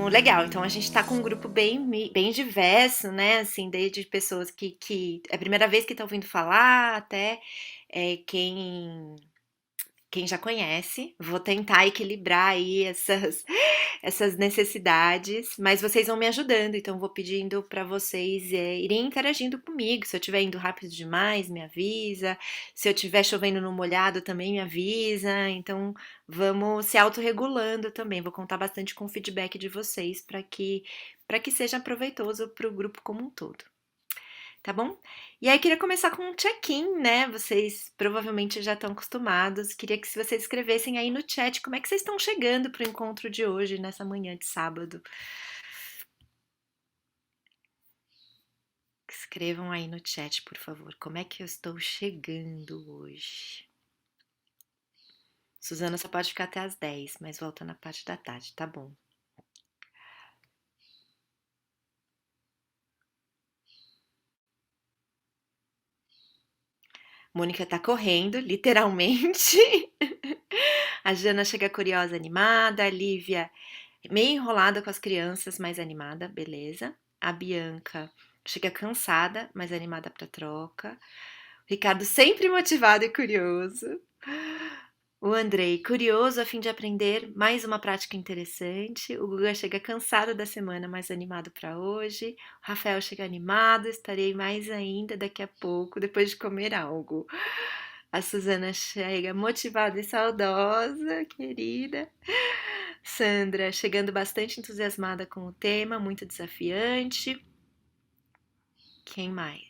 Então, legal. Então, a gente tá com um grupo bem diverso, né? Assim, desde pessoas que é a primeira vez que tá ouvindo falar, até quem já conhece. Vou tentar equilibrar aí essas necessidades, mas vocês vão me ajudando, então vou pedindo para vocês irem interagindo comigo. Se eu estiver indo rápido demais, me avisa. Se eu estiver chovendo no molhado, também me avisa. Então vamos se autorregulando também. Vou contar bastante com o feedback de vocês para que seja proveitoso para o grupo como um todo. Tá bom? E aí queria começar com um check-in, né? Vocês provavelmente já estão acostumados. Queria que se vocês escrevessem aí no chat como é que vocês estão chegando para o encontro de hoje, nessa manhã de sábado. Escrevam aí no chat, por favor, como é que eu estou chegando hoje. Suzana só pode ficar até as 10, mas volta na parte da tarde, tá bom. Mônica tá correndo, literalmente. A Jana chega curiosa, animada. A Lívia meio enrolada com as crianças, mas animada, beleza. A Bianca chega cansada, mas animada pra troca. O Ricardo sempre motivado e curioso. O Andrei, curioso a fim de aprender mais uma prática interessante. O Guga chega cansado da semana, mas animado para hoje. O Rafael chega animado, estarei mais ainda daqui a pouco, depois de comer algo. A Suzana chega motivada e saudosa, querida. Sandra chegando bastante entusiasmada com o tema, muito desafiante. Quem mais?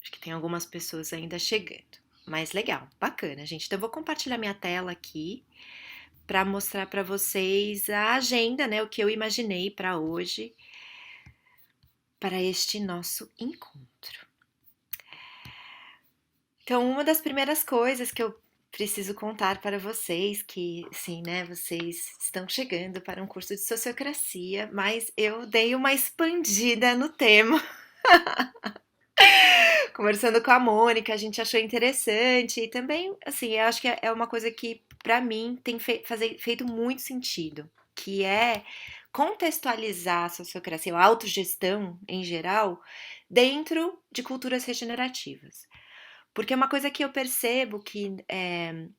Acho que tem algumas pessoas ainda chegando. Mas legal, bacana, gente. Então eu vou compartilhar minha tela aqui para mostrar para vocês a agenda, né, o que eu imaginei para hoje, para este nosso encontro. Então, uma das primeiras coisas que eu preciso contar para vocês que, sim, né, vocês estão chegando para um curso de sociocracia, mas eu dei uma expandida no tema. Conversando com a Mônica, a gente achou interessante e também, assim, eu acho que é uma coisa que para mim tem feito muito sentido, que é contextualizar a sociocracia, a autogestão em geral, dentro de culturas regenerativas. Porque é uma coisa que eu percebo que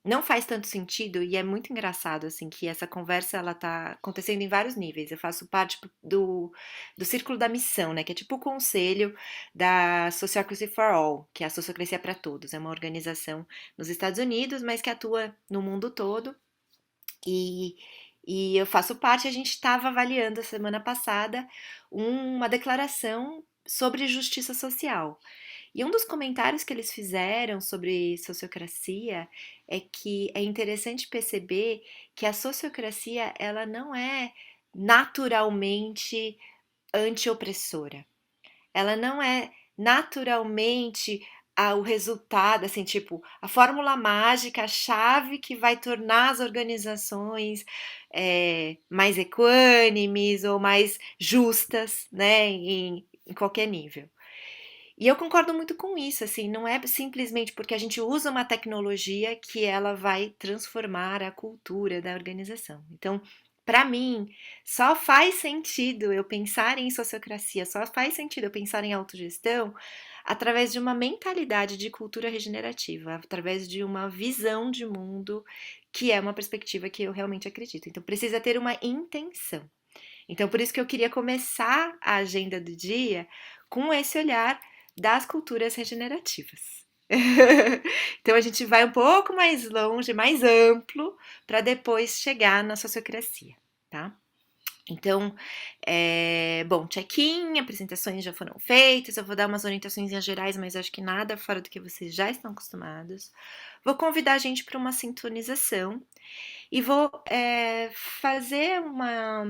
não faz tanto sentido e é muito engraçado, assim, que essa conversa, ela tá acontecendo em vários níveis. Eu faço parte do Círculo da Missão, né, que é tipo o conselho da Sociocracy for All, que é a Sociocracia para Todos. É uma organização nos Estados Unidos, mas que atua no mundo todo. E, e eu faço parte, a gente estava avaliando a semana passada uma declaração sobre justiça social. E um dos comentários que eles fizeram sobre sociocracia é que é interessante perceber que a sociocracia ela não é naturalmente anti-opressora. Ela não é naturalmente o resultado, assim, tipo, a fórmula mágica, a chave que vai tornar as organizações mais equânimes ou mais justas, né, em qualquer nível. E eu concordo muito com isso, assim, não é simplesmente porque a gente usa uma tecnologia que ela vai transformar a cultura da organização. Então, para mim, só faz sentido eu pensar em sociocracia, só faz sentido eu pensar em autogestão através de uma mentalidade de cultura regenerativa, através de uma visão de mundo que é uma perspectiva que eu realmente acredito. Então, precisa ter uma intenção. Então, por isso que eu queria começar a agenda do dia com esse olhar das culturas regenerativas. Então, a gente vai um pouco mais longe, mais amplo, para depois chegar na sociocracia, tá? Então, bom, check-in, apresentações já foram feitas, eu vou dar umas orientações gerais, mas acho que nada fora do que vocês já estão acostumados. Vou convidar a gente para uma sintonização e vou fazer uma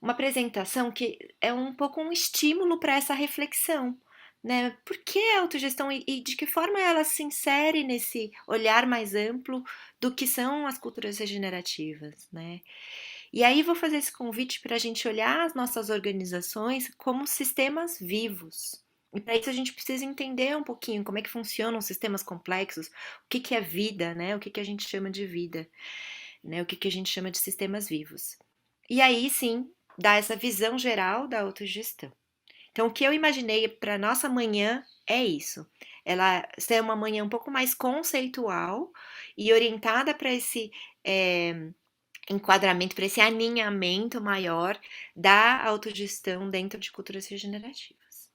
apresentação que é um pouco um estímulo para essa reflexão, né? Por que a autogestão e de que forma ela se insere nesse olhar mais amplo do que são as culturas regenerativas, né? E aí vou fazer esse convite para a gente olhar as nossas organizações como sistemas vivos. E para isso a gente precisa entender um pouquinho como é que funcionam sistemas complexos, o que é vida, né? O que a gente chama de vida. né? O que a gente chama de sistemas vivos. E aí sim, dá essa visão geral da autogestão. Então, o que eu imaginei para nossa manhã é isso. Ela ser uma manhã um pouco mais conceitual e orientada para esse enquadramento, para esse alinhamento maior da autogestão dentro de culturas regenerativas.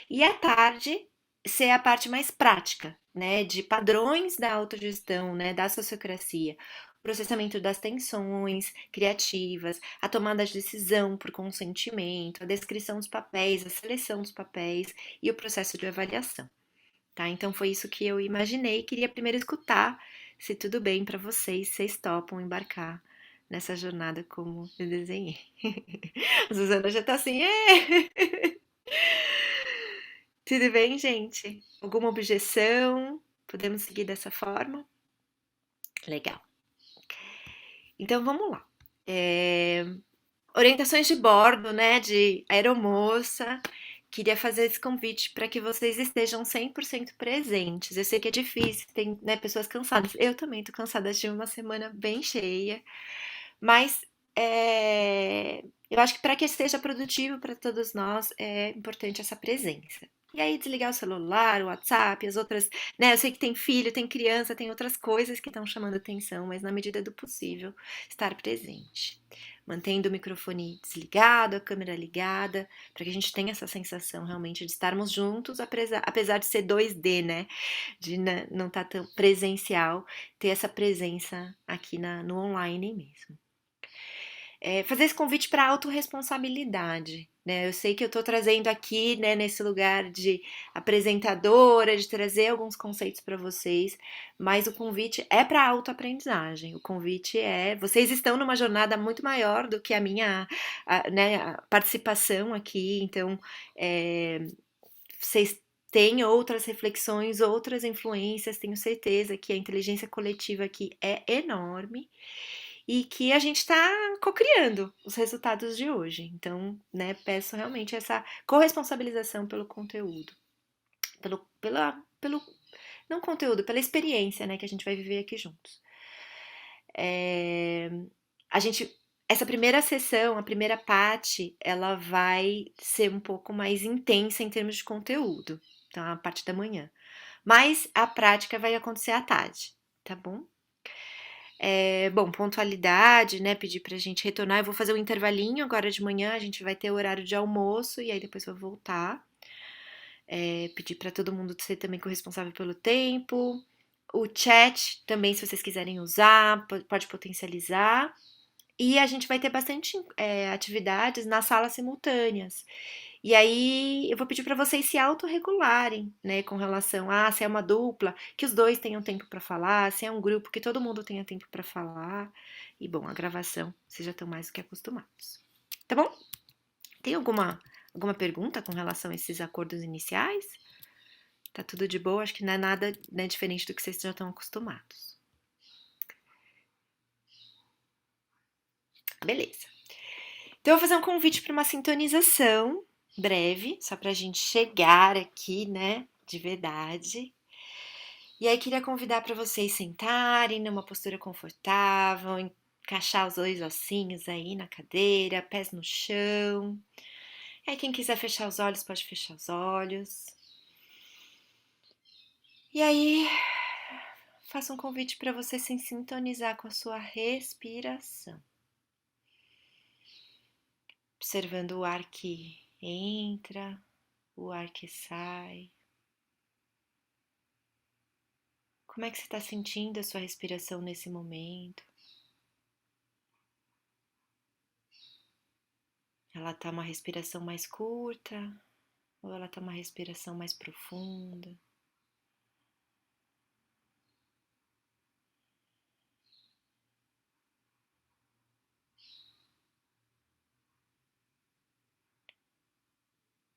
E à tarde ser a parte mais prática, né, de padrões da autogestão, né, da sociocracia, processamento das tensões criativas, a tomada de decisão por consentimento, a descrição dos papéis, a seleção dos papéis e o processo de avaliação, tá? Então foi isso que eu imaginei. Queria primeiro escutar se tudo bem para vocês, se vocês topam embarcar nessa jornada como eu desenhei. A Suzana já tá assim, tudo bem, gente? Alguma objeção? Podemos seguir dessa forma? Legal. Então vamos lá. Orientações de bordo, né? De aeromoça. Queria fazer esse convite para que vocês estejam 100% presentes. Eu sei que é difícil, tem, né, pessoas cansadas. Eu também tô cansada de uma semana bem cheia, mas eu acho que para que seja produtivo para todos nós é importante essa presença. E aí desligar o celular, o WhatsApp, as outras, né? Eu sei que tem filho, tem criança, tem outras coisas que estão chamando atenção, mas na medida do possível, estar presente. Mantendo o microfone desligado, a câmera ligada, para que a gente tenha essa sensação realmente de estarmos juntos, apesar de ser 2D, né? De não estar tão presencial, ter essa presença aqui no online mesmo. Fazer esse convite para autorresponsabilidade, né? Eu sei que eu estou trazendo aqui, né, nesse lugar de apresentadora, de trazer alguns conceitos para vocês, mas o convite é para autoaprendizagem. O convite vocês estão numa jornada muito maior do que a minha, né, a participação aqui, então vocês têm outras reflexões, outras influências, tenho certeza que a inteligência coletiva aqui é enorme e que a gente está co-criando os resultados de hoje. Então, né, peço realmente essa corresponsabilização pelo conteúdo, pelo não conteúdo, pela experiência, né, que a gente vai viver aqui juntos. A gente, essa primeira sessão, a primeira parte, ela vai ser um pouco mais intensa em termos de conteúdo, então a parte da manhã. Mas a prática vai acontecer à tarde, tá bom? Bom, pontualidade, né? Pedir pra gente retornar. Eu vou fazer um intervalinho agora de manhã, a gente vai ter o horário de almoço e aí depois vou voltar. Pedir para todo mundo ser também corresponsável pelo tempo. O chat também, se vocês quiserem usar, pode potencializar. E a gente vai ter bastante atividades nas salas simultâneas. E aí eu vou pedir para vocês se autorregularem, né, com relação a se é uma dupla, que os dois tenham tempo para falar, se é um grupo, que todo mundo tenha tempo para falar. E bom, a gravação, vocês já estão mais do que acostumados. Tá bom? Tem alguma pergunta com relação a esses acordos iniciais? Tá tudo de boa? Acho que não é nada, né, diferente do que vocês já estão acostumados. Beleza. Então, eu vou fazer um convite para uma sintonização breve, só para a gente chegar aqui, né, de verdade. E aí, queria convidar para vocês sentarem numa postura confortável, encaixar os dois ossinhos aí na cadeira, pés no chão. E aí, quem quiser fechar os olhos, pode fechar os olhos. E aí, faço um convite para você se sintonizar com a sua respiração. Observando o ar que entra, o ar que sai. Como é que você está sentindo a sua respiração nesse momento? Ela está uma respiração mais curta ou ela está uma respiração mais profunda?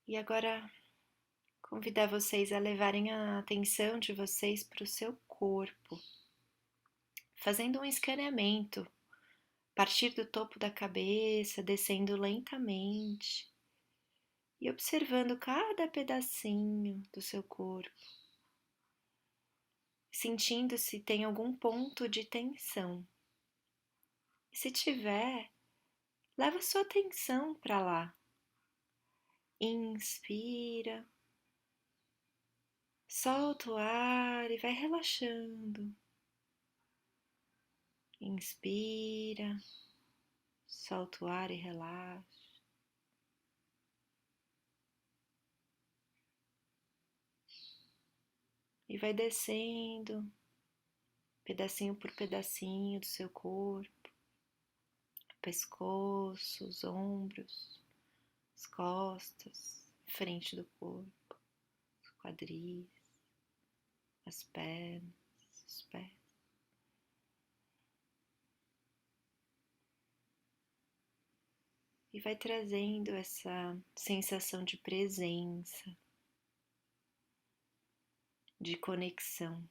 E agora convidar vocês a levarem a atenção de vocês para o seu corpo, fazendo um escaneamento a partir do topo da cabeça, descendo lentamente e observando cada pedacinho do seu corpo, sentindo se tem algum ponto de tensão. E se tiver, leva sua atenção para lá. Inspira, solta o ar e vai relaxando. Inspira, solta o ar e relaxa. E vai descendo, pedacinho por pedacinho do seu corpo, pescoço, os ombros, as costas, frente do corpo, os quadris, as pernas, os pés. E vai trazendo essa sensação de presença, de conexão.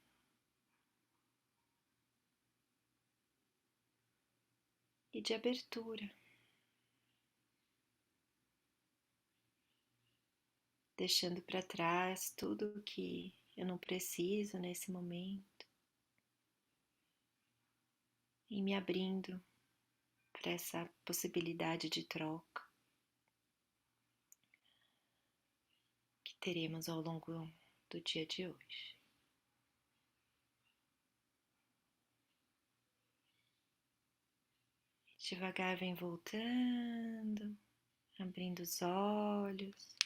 E de abertura. Deixando para trás tudo que eu não preciso nesse momento. E me abrindo para essa possibilidade de troca que teremos ao longo do dia de hoje. Devagar vem voltando, abrindo os olhos.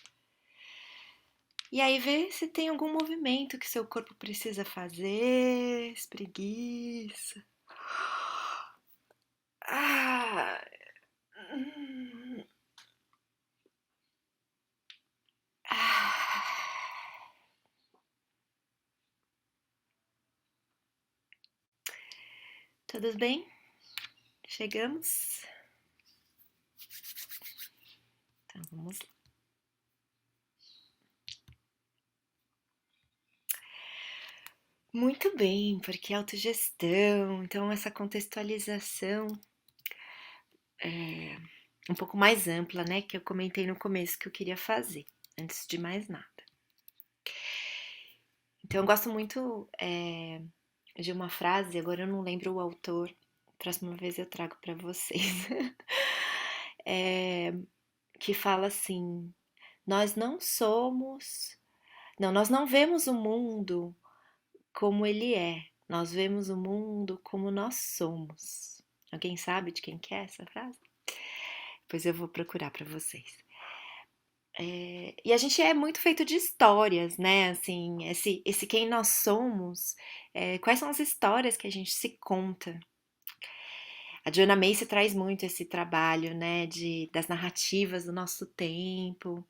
E aí vê se tem algum movimento que seu corpo precisa fazer, espreguiça. Ah, ah. Todos bem? Chegamos? Então vamos lá. Muito bem, porque autogestão, então essa contextualização é um pouco mais ampla, né? Que eu comentei no começo que eu queria fazer, antes de mais nada. Então eu gosto muito de uma frase, agora eu não lembro o autor, próxima vez eu trago para vocês, que fala assim: nós não somos, não, nós não vemos o mundo como ele é, nós vemos o mundo como nós somos. Alguém sabe de quem que é essa frase? Pois eu vou procurar para vocês. E a gente é muito feito de histórias, né? Assim, esse quem nós somos, quais são as histórias que a gente se conta? A Joanna Macy traz muito esse trabalho, né, das narrativas do nosso tempo.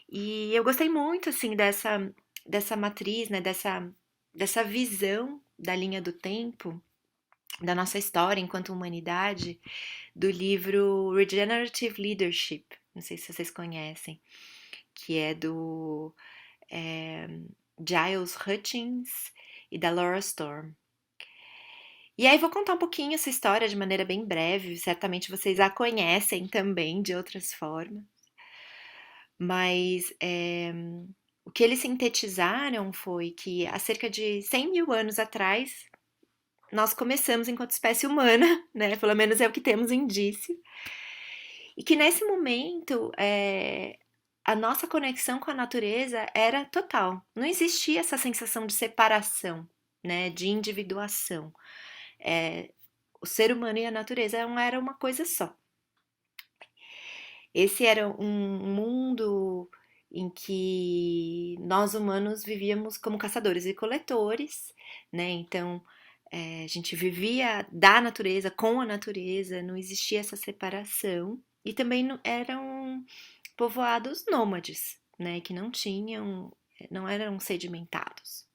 E eu gostei muito, assim, dessa matriz, né, dessa visão da linha do tempo, da nossa história enquanto humanidade, do livro Regenerative Leadership. Não sei se vocês conhecem, que é do Giles Hutchins e da Laura Storm. E aí vou contar um pouquinho essa história de maneira bem breve, certamente vocês a conhecem também de outras formas, mas o que eles sintetizaram foi que há cerca de 100 mil anos atrás nós começamos enquanto espécie humana, né? Pelo menos é o que temos indício, e que nesse momento a nossa conexão com a natureza era total, não existia essa sensação de separação, né? De individuação. O ser humano e a natureza era uma coisa só. Esse era um mundo em que nós humanos vivíamos como caçadores e coletores, né? Então a gente vivia da natureza, com a natureza, não existia essa separação. E também eram povoados nômades, né? Que não eram sedimentados.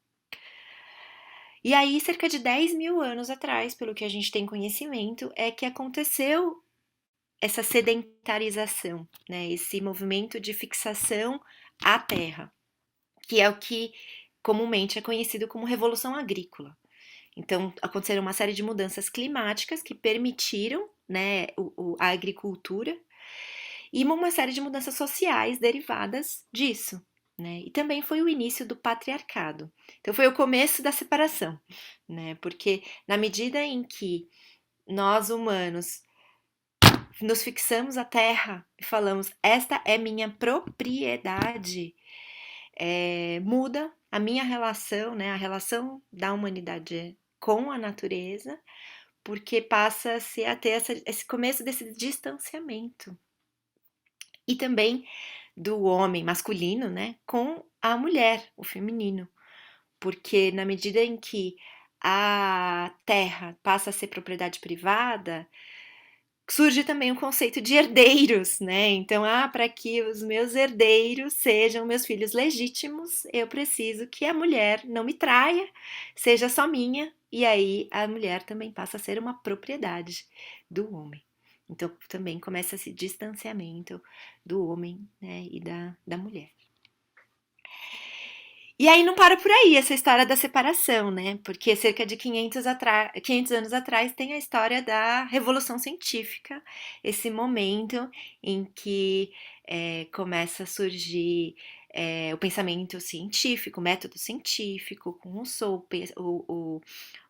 E aí, cerca de 10 mil anos atrás, pelo que a gente tem conhecimento, é que aconteceu essa sedentarização, né? Esse movimento de fixação à terra, que é o que comumente é conhecido como Revolução Agrícola. Então, aconteceram uma série de mudanças climáticas que permitiram, né, a agricultura e uma série de mudanças sociais derivadas disso. Né? E também foi o início do patriarcado. Então foi o começo da separação, né? Porque na medida em que nós humanos nos fixamos à Terra e falamos, esta é minha propriedade, muda a minha relação, né, a relação da humanidade com a natureza, porque passa-se a ter esse começo desse distanciamento. E também do homem masculino, né, com a mulher, o feminino. Porque na medida em que a terra passa a ser propriedade privada, surge também o conceito de herdeiros, né? Então, para que os meus herdeiros sejam meus filhos legítimos, eu preciso que a mulher não me traia, seja só minha, e aí a mulher também passa a ser uma propriedade do homem. Então, também começa esse distanciamento do homem, né, e da mulher. E aí não para por aí essa história da separação, né? Porque cerca de 500 anos atrás tem a história da Revolução Científica, esse momento em que começa a surgir o pensamento científico, o método científico, com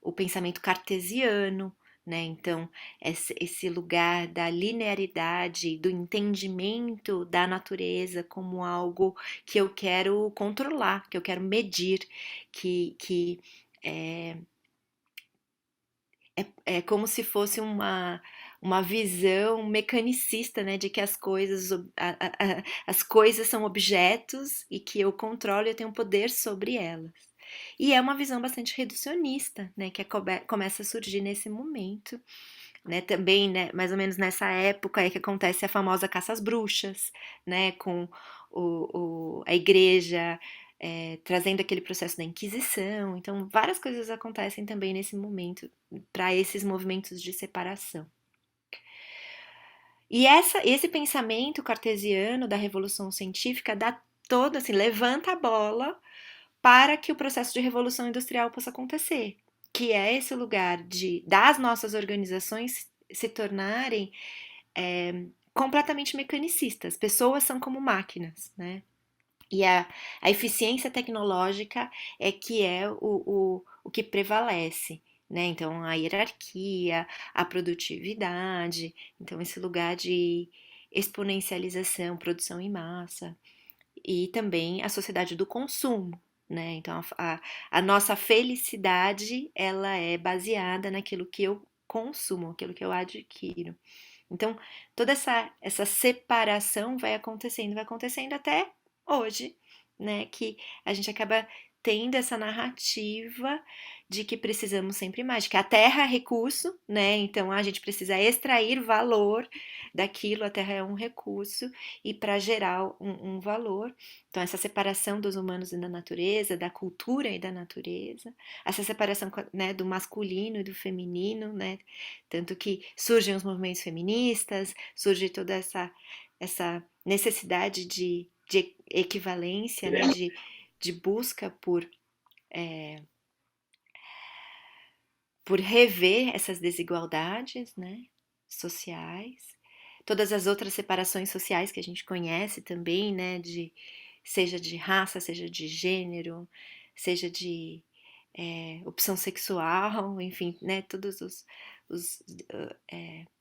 o pensamento cartesiano, né? Então, esse lugar da linearidade, do entendimento da natureza como algo que eu quero controlar, que eu quero medir, que é como se fosse uma visão mecanicista, né, de que as coisas são objetos e que eu controlo e eu tenho poder sobre elas. E é uma visão bastante reducionista, né, que começa a surgir nesse momento. Né, também, né, mais ou menos nessa época é que acontece a famosa caça às bruxas, né, com a igreja trazendo aquele processo da Inquisição. Então, várias coisas acontecem também nesse momento para esses movimentos de separação. E esse pensamento cartesiano da revolução científica dá todo assim, levanta a bola para que o processo de revolução industrial possa acontecer, que é esse lugar das nossas organizações se tornarem completamente mecanicistas. Pessoas são como máquinas, né? E a eficiência tecnológica é que é o que prevalece, né? Então, a hierarquia, a produtividade, então esse lugar de exponencialização, produção em massa, e também a sociedade do consumo, né? Então, a nossa felicidade, ela é baseada naquilo que eu consumo, aquilo que eu adquiro. Então, toda essa separação vai acontecendo até hoje, né? Que a gente acaba tendo essa narrativa de que precisamos sempre mais, de que a terra é recurso, né? Então a gente precisa extrair valor daquilo, a terra é um recurso, e para gerar um valor. Então, essa separação dos humanos e da natureza, da cultura e da natureza, essa separação, né, do masculino e do feminino, né? Tanto que surgem os movimentos feministas, surge toda essa necessidade de equivalência, né, de busca por rever essas desigualdades, né, sociais, todas as outras separações sociais que a gente conhece também, né, seja de raça, seja de gênero, seja de opção sexual, enfim, né, todos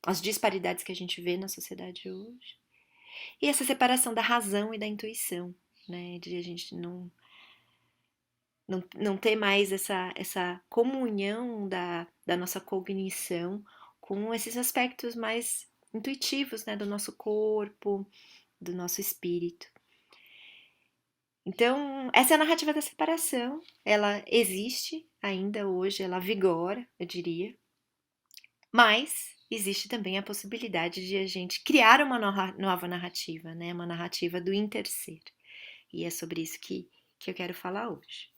as disparidades que a gente vê na sociedade hoje. E essa separação da razão e da intuição, né, de a gente não ter mais essa comunhão da nossa cognição com esses aspectos mais intuitivos, né, do nosso corpo, do nosso espírito. Então, essa é a narrativa da separação. Ela existe ainda hoje, ela vigora, eu diria. Mas existe também a possibilidade de a gente criar uma nova narrativa, né? Uma narrativa do interser. E é sobre isso que eu quero falar hoje.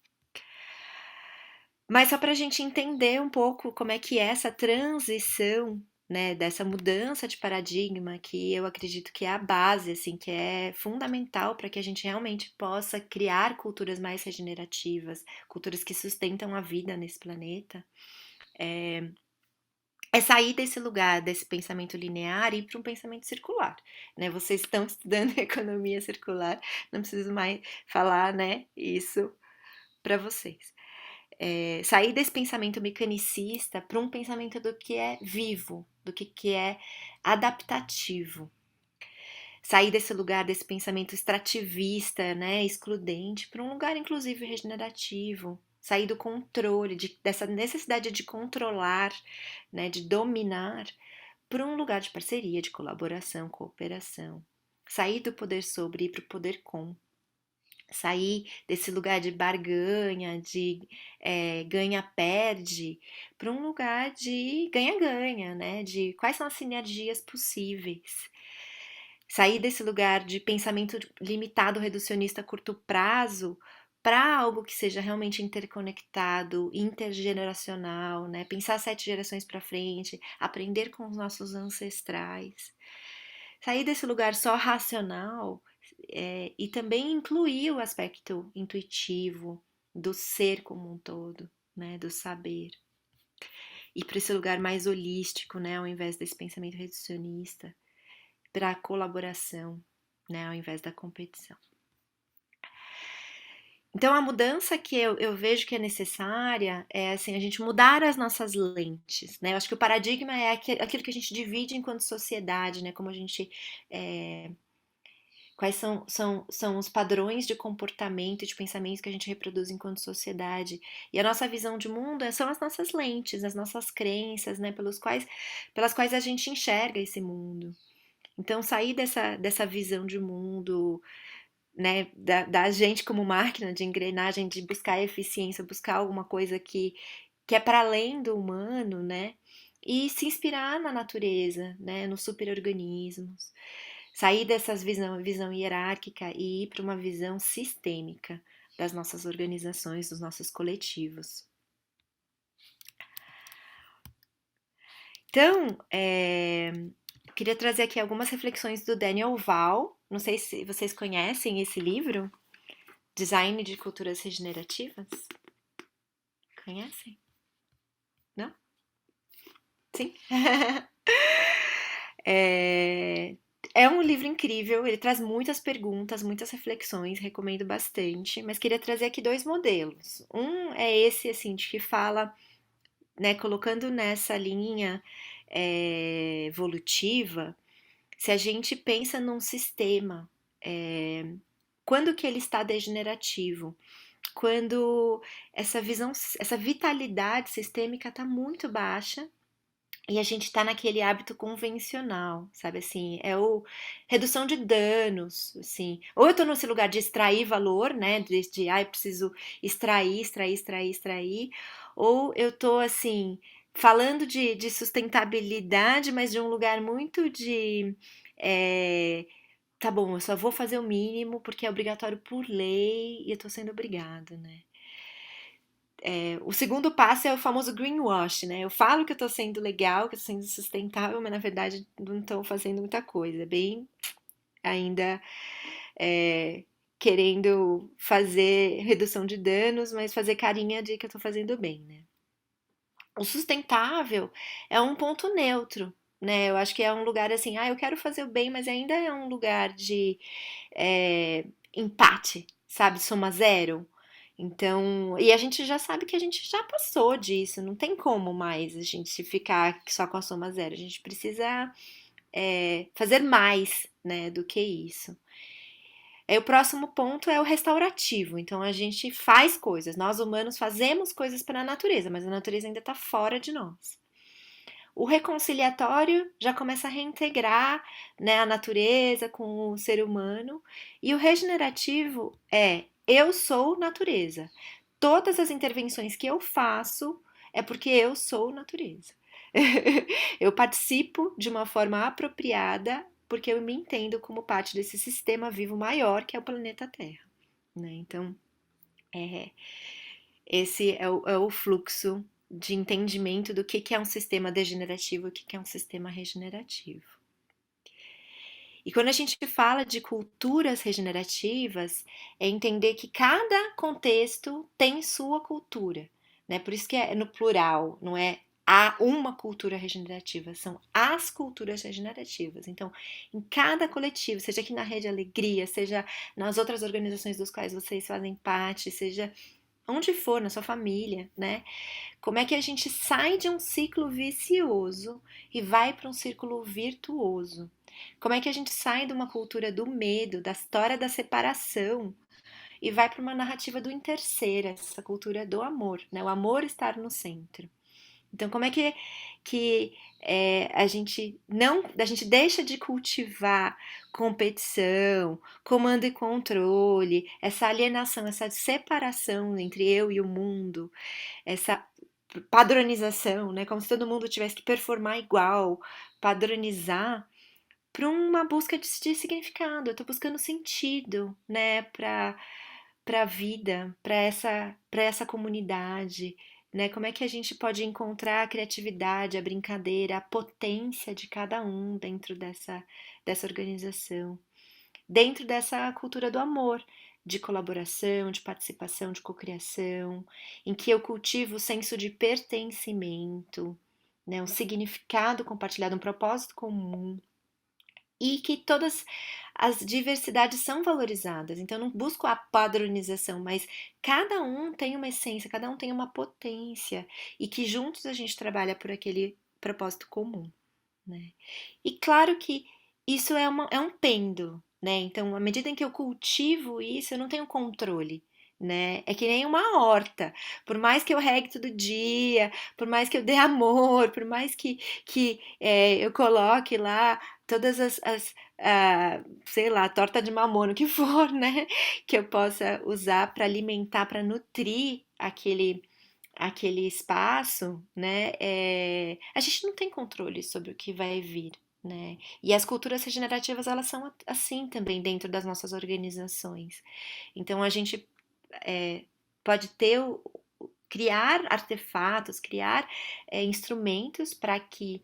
Mas só para a gente entender um pouco como é que é essa transição, né, dessa mudança de paradigma, que eu acredito que é a base, assim, que é fundamental para que a gente realmente possa criar culturas mais regenerativas, culturas que sustentam a vida nesse planeta, é sair desse lugar, desse pensamento linear e ir para um pensamento circular, né? Vocês estão estudando economia circular, não preciso mais falar, né, isso para vocês. sair desse pensamento mecanicista para um pensamento do que é vivo, do que é adaptativo. Sair desse lugar, desse pensamento extrativista, né, excludente, para um lugar inclusive regenerativo. Sair do controle, dessa necessidade de controlar, né, de dominar, para um lugar de parceria, de colaboração, cooperação. Sair do poder sobre e ir para o poder com. Sair desse lugar de barganha, de ganha-perde, para um lugar de ganha-ganha, né? De quais são as sinergias possíveis. Sair desse lugar de pensamento limitado, reducionista a curto prazo, para algo que seja realmente interconectado, intergeneracional, né? Pensar 7 gerações para frente, aprender com os nossos ancestrais. Sair desse lugar só racional e também incluir o aspecto intuitivo do ser como um todo, né? Do saber. Ir para esse lugar mais holístico, né? Ao invés desse pensamento reducionista, para a colaboração, né? Ao invés da competição. Então, a mudança que eu vejo que é necessária é assim, a gente mudar as nossas lentes, né? Eu acho que o paradigma é aquilo que a gente divide enquanto sociedade, né? Como a gente. Quais são os padrões de comportamento e de pensamento que a gente reproduz enquanto sociedade. E a nossa visão de mundo são as nossas lentes, as nossas crenças, né? Pelas quais a gente enxerga esse mundo. Então, sair dessa visão de mundo, né, da gente como máquina de engrenagem, de buscar eficiência, buscar alguma coisa que é para além do humano, né, e se inspirar na natureza, né, nos superorganismos, sair dessas visão hierárquica e ir para uma visão sistêmica das nossas organizações, dos nossos coletivos. Então, queria trazer aqui algumas reflexões do Daniel Val. Não sei se vocês conhecem esse livro, Design de Culturas Regenerativas. Conhecem? Não? Sim? É um livro incrível, ele traz muitas perguntas, muitas reflexões, recomendo bastante, mas queria trazer aqui 2 modelos. Um é esse, assim, de que fala, né, colocando nessa linha evolutiva, se a gente pensa num sistema, quando que ele está degenerativo? Quando essa visão, essa vitalidade sistêmica está muito baixa e a gente está naquele hábito convencional, sabe assim, é o redução de danos, assim. Ou eu estou nesse lugar de extrair valor, né, eu preciso extrair, ou eu estou assim falando de sustentabilidade, mas de um lugar muito de tá bom, eu só vou fazer o mínimo porque é obrigatório por lei e eu tô sendo obrigada, né? O segundo passo é o famoso greenwash, né? Eu falo que eu tô sendo legal, que eu tô sendo sustentável, mas na verdade não tô fazendo muita coisa. Bem, ainda é, querendo fazer redução de danos, mas fazer carinha de que eu tô fazendo bem, né? O sustentável é um ponto neutro, né? Eu acho que é um lugar assim, eu quero fazer o bem, mas ainda é um lugar de empate, sabe? Soma zero. Então, e a gente já sabe que a gente já passou disso, não tem como mais a gente ficar só com a soma zero. A gente precisa fazer mais, né, do que isso. Aí o próximo ponto é o restaurativo. Então a gente faz coisas, nós humanos fazemos coisas para a natureza, mas a natureza ainda está fora de nós. O reconciliatório já começa a reintegrar, né, a natureza com o ser humano. E o regenerativo é eu sou natureza. Todas as intervenções que eu faço é porque eu sou natureza. Eu participo de uma forma apropriada porque eu me entendo como parte desse sistema vivo maior que é o planeta Terra, né? Então, esse é o fluxo de entendimento do que é um sistema degenerativo e o que é um sistema regenerativo. E quando a gente fala de culturas regenerativas, é entender que cada contexto tem sua cultura, né? Por isso que é no plural, não é há uma cultura regenerativa, são as culturas regenerativas. Então, em cada coletivo, seja aqui na Rede Alegria, seja nas outras organizações dos quais vocês fazem parte, seja onde for, na sua família, né? Como é que a gente sai de um ciclo vicioso e vai para um círculo virtuoso? Como é que a gente sai de uma cultura do medo, da história da separação e vai para uma narrativa do interser, essa cultura do amor, né? O amor estar no centro. Então, como é que a gente deixa de cultivar competição, comando e controle, essa alienação, essa separação entre eu e o mundo, essa padronização, né? Como se todo mundo tivesse que performar igual, padronizar, para uma busca de significado. Eu estou buscando sentido, né? Para a vida, para essa comunidade, né? Como é que a gente pode encontrar a criatividade, a brincadeira, a potência de cada um dentro dessa organização, dentro dessa cultura do amor, de colaboração, de participação, de cocriação, em que eu cultivo o senso de pertencimento, né? Um significado compartilhado, um propósito comum e que todas as diversidades são valorizadas. Então, eu não busco a padronização, mas cada um tem uma essência, cada um tem uma potência e que juntos a gente trabalha por aquele propósito comum, né? E claro que isso é um pêndulo, né? Então, à medida em que eu cultivo isso, eu não tenho controle. Né? É que nem uma horta. Por mais que eu regue todo dia, por mais que eu dê amor, por mais que eu coloque lá todas sei lá, torta de mamona, o que for, né? Que eu possa usar para alimentar, para nutrir aquele espaço, né? A gente não tem controle sobre o que vai vir, né? E as culturas regenerativas, elas são assim também dentro das nossas organizações. Então, a gente é, pode criar artefatos, criar instrumentos para que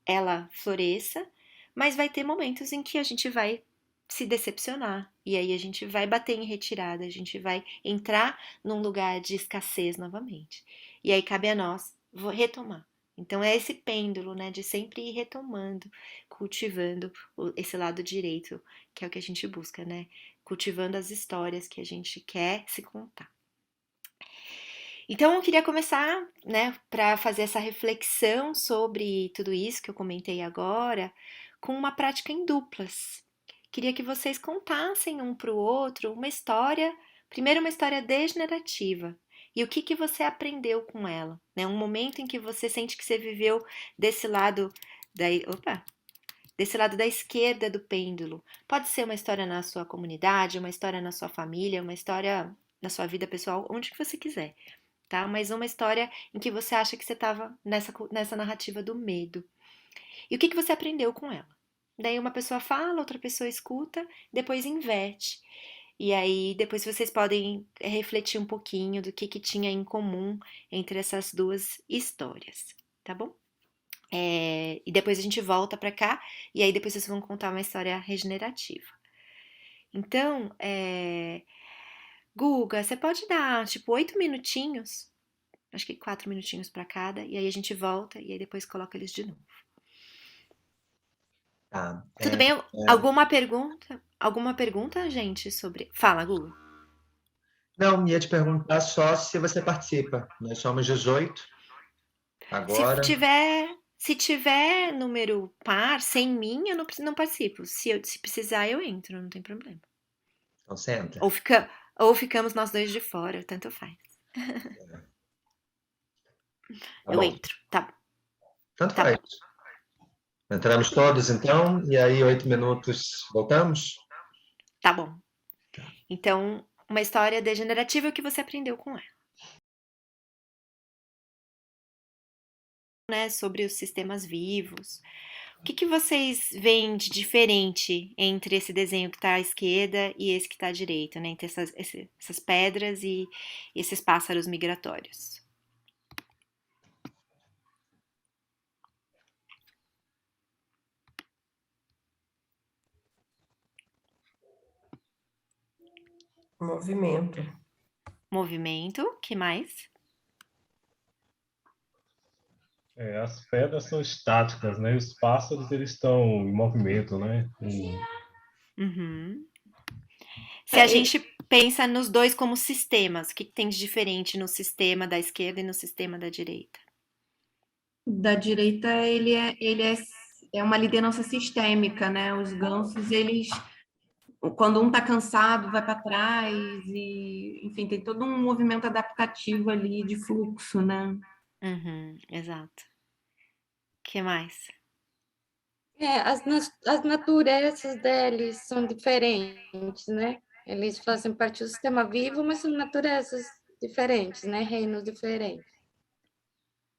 ela floresça, mas vai ter momentos em que a gente vai se decepcionar. E aí a gente vai bater em retirada, a gente vai entrar num lugar de escassez novamente. E aí cabe a nós retomar. Então é esse pêndulo, né, de sempre ir retomando, cultivando esse lado direito, que é o que a gente busca, né? Cultivando as histórias que a gente quer se contar. Então eu queria começar, né, para fazer essa reflexão sobre tudo isso que eu comentei agora, com uma prática em duplas. Queria que vocês contassem um para o outro uma história, primeiro uma história degenerativa. E o que que você aprendeu com ela, né? Um momento em que você sente que você viveu desse lado da, opa, desse lado da esquerda do pêndulo. Pode ser uma história na sua comunidade, uma história na sua família, uma história na sua vida pessoal, onde que você quiser, tá? Mas uma história em que você acha que você estava nessa narrativa do medo. E o que que você aprendeu com ela? Daí uma pessoa fala, outra pessoa escuta, depois inverte. E aí depois vocês podem refletir um pouquinho do que tinha em comum entre essas duas histórias, tá bom? E depois a gente volta pra cá e aí depois vocês vão contar uma história regenerativa. Então, Guga, você pode dar tipo 8 minutinhos, acho que 4 minutinhos para cada, e aí a gente volta e aí depois coloca eles de novo. Tá. Tudo bem? Alguma pergunta? Alguma pergunta, gente, sobre. Fala, Guga. Não, ia te perguntar só se você participa. Nós somos 18 Se agora. tiver, se tiver número par, sem mim, eu não participo. Se precisar, eu entro, não tem problema. Então, senta. Ou, fica, ou ficamos nós dois de fora, tanto faz. Tá Eu bom. entro. Tá, Tanto tá faz. bom. Entramos todos, então, e aí 8 minutos voltamos? Tá bom. Tá. Então, uma história degenerativa que você aprendeu com ela, né? Sobre os sistemas vivos. O que vocês veem de diferente entre esse desenho que está à esquerda e esse que está à direita, né? Entre essas pedras e esses pássaros migratórios. Movimento. Movimento, que mais? As pedras são estáticas, né? E os pássaros, eles estão em movimento, né? Uhum. Se a É, gente pensa nos dois como sistemas. O que tem de diferente no sistema da esquerda e no sistema da direita? Da direita, é uma liderança sistêmica, né? Os gansos, eles, quando um está cansado, vai para trás, e, enfim, tem todo um movimento adaptativo ali de fluxo, né? Uhum, exato. Que mais? As naturezas deles são diferentes, né? Eles fazem parte do sistema vivo, mas são naturezas diferentes, né? Reinos diferentes.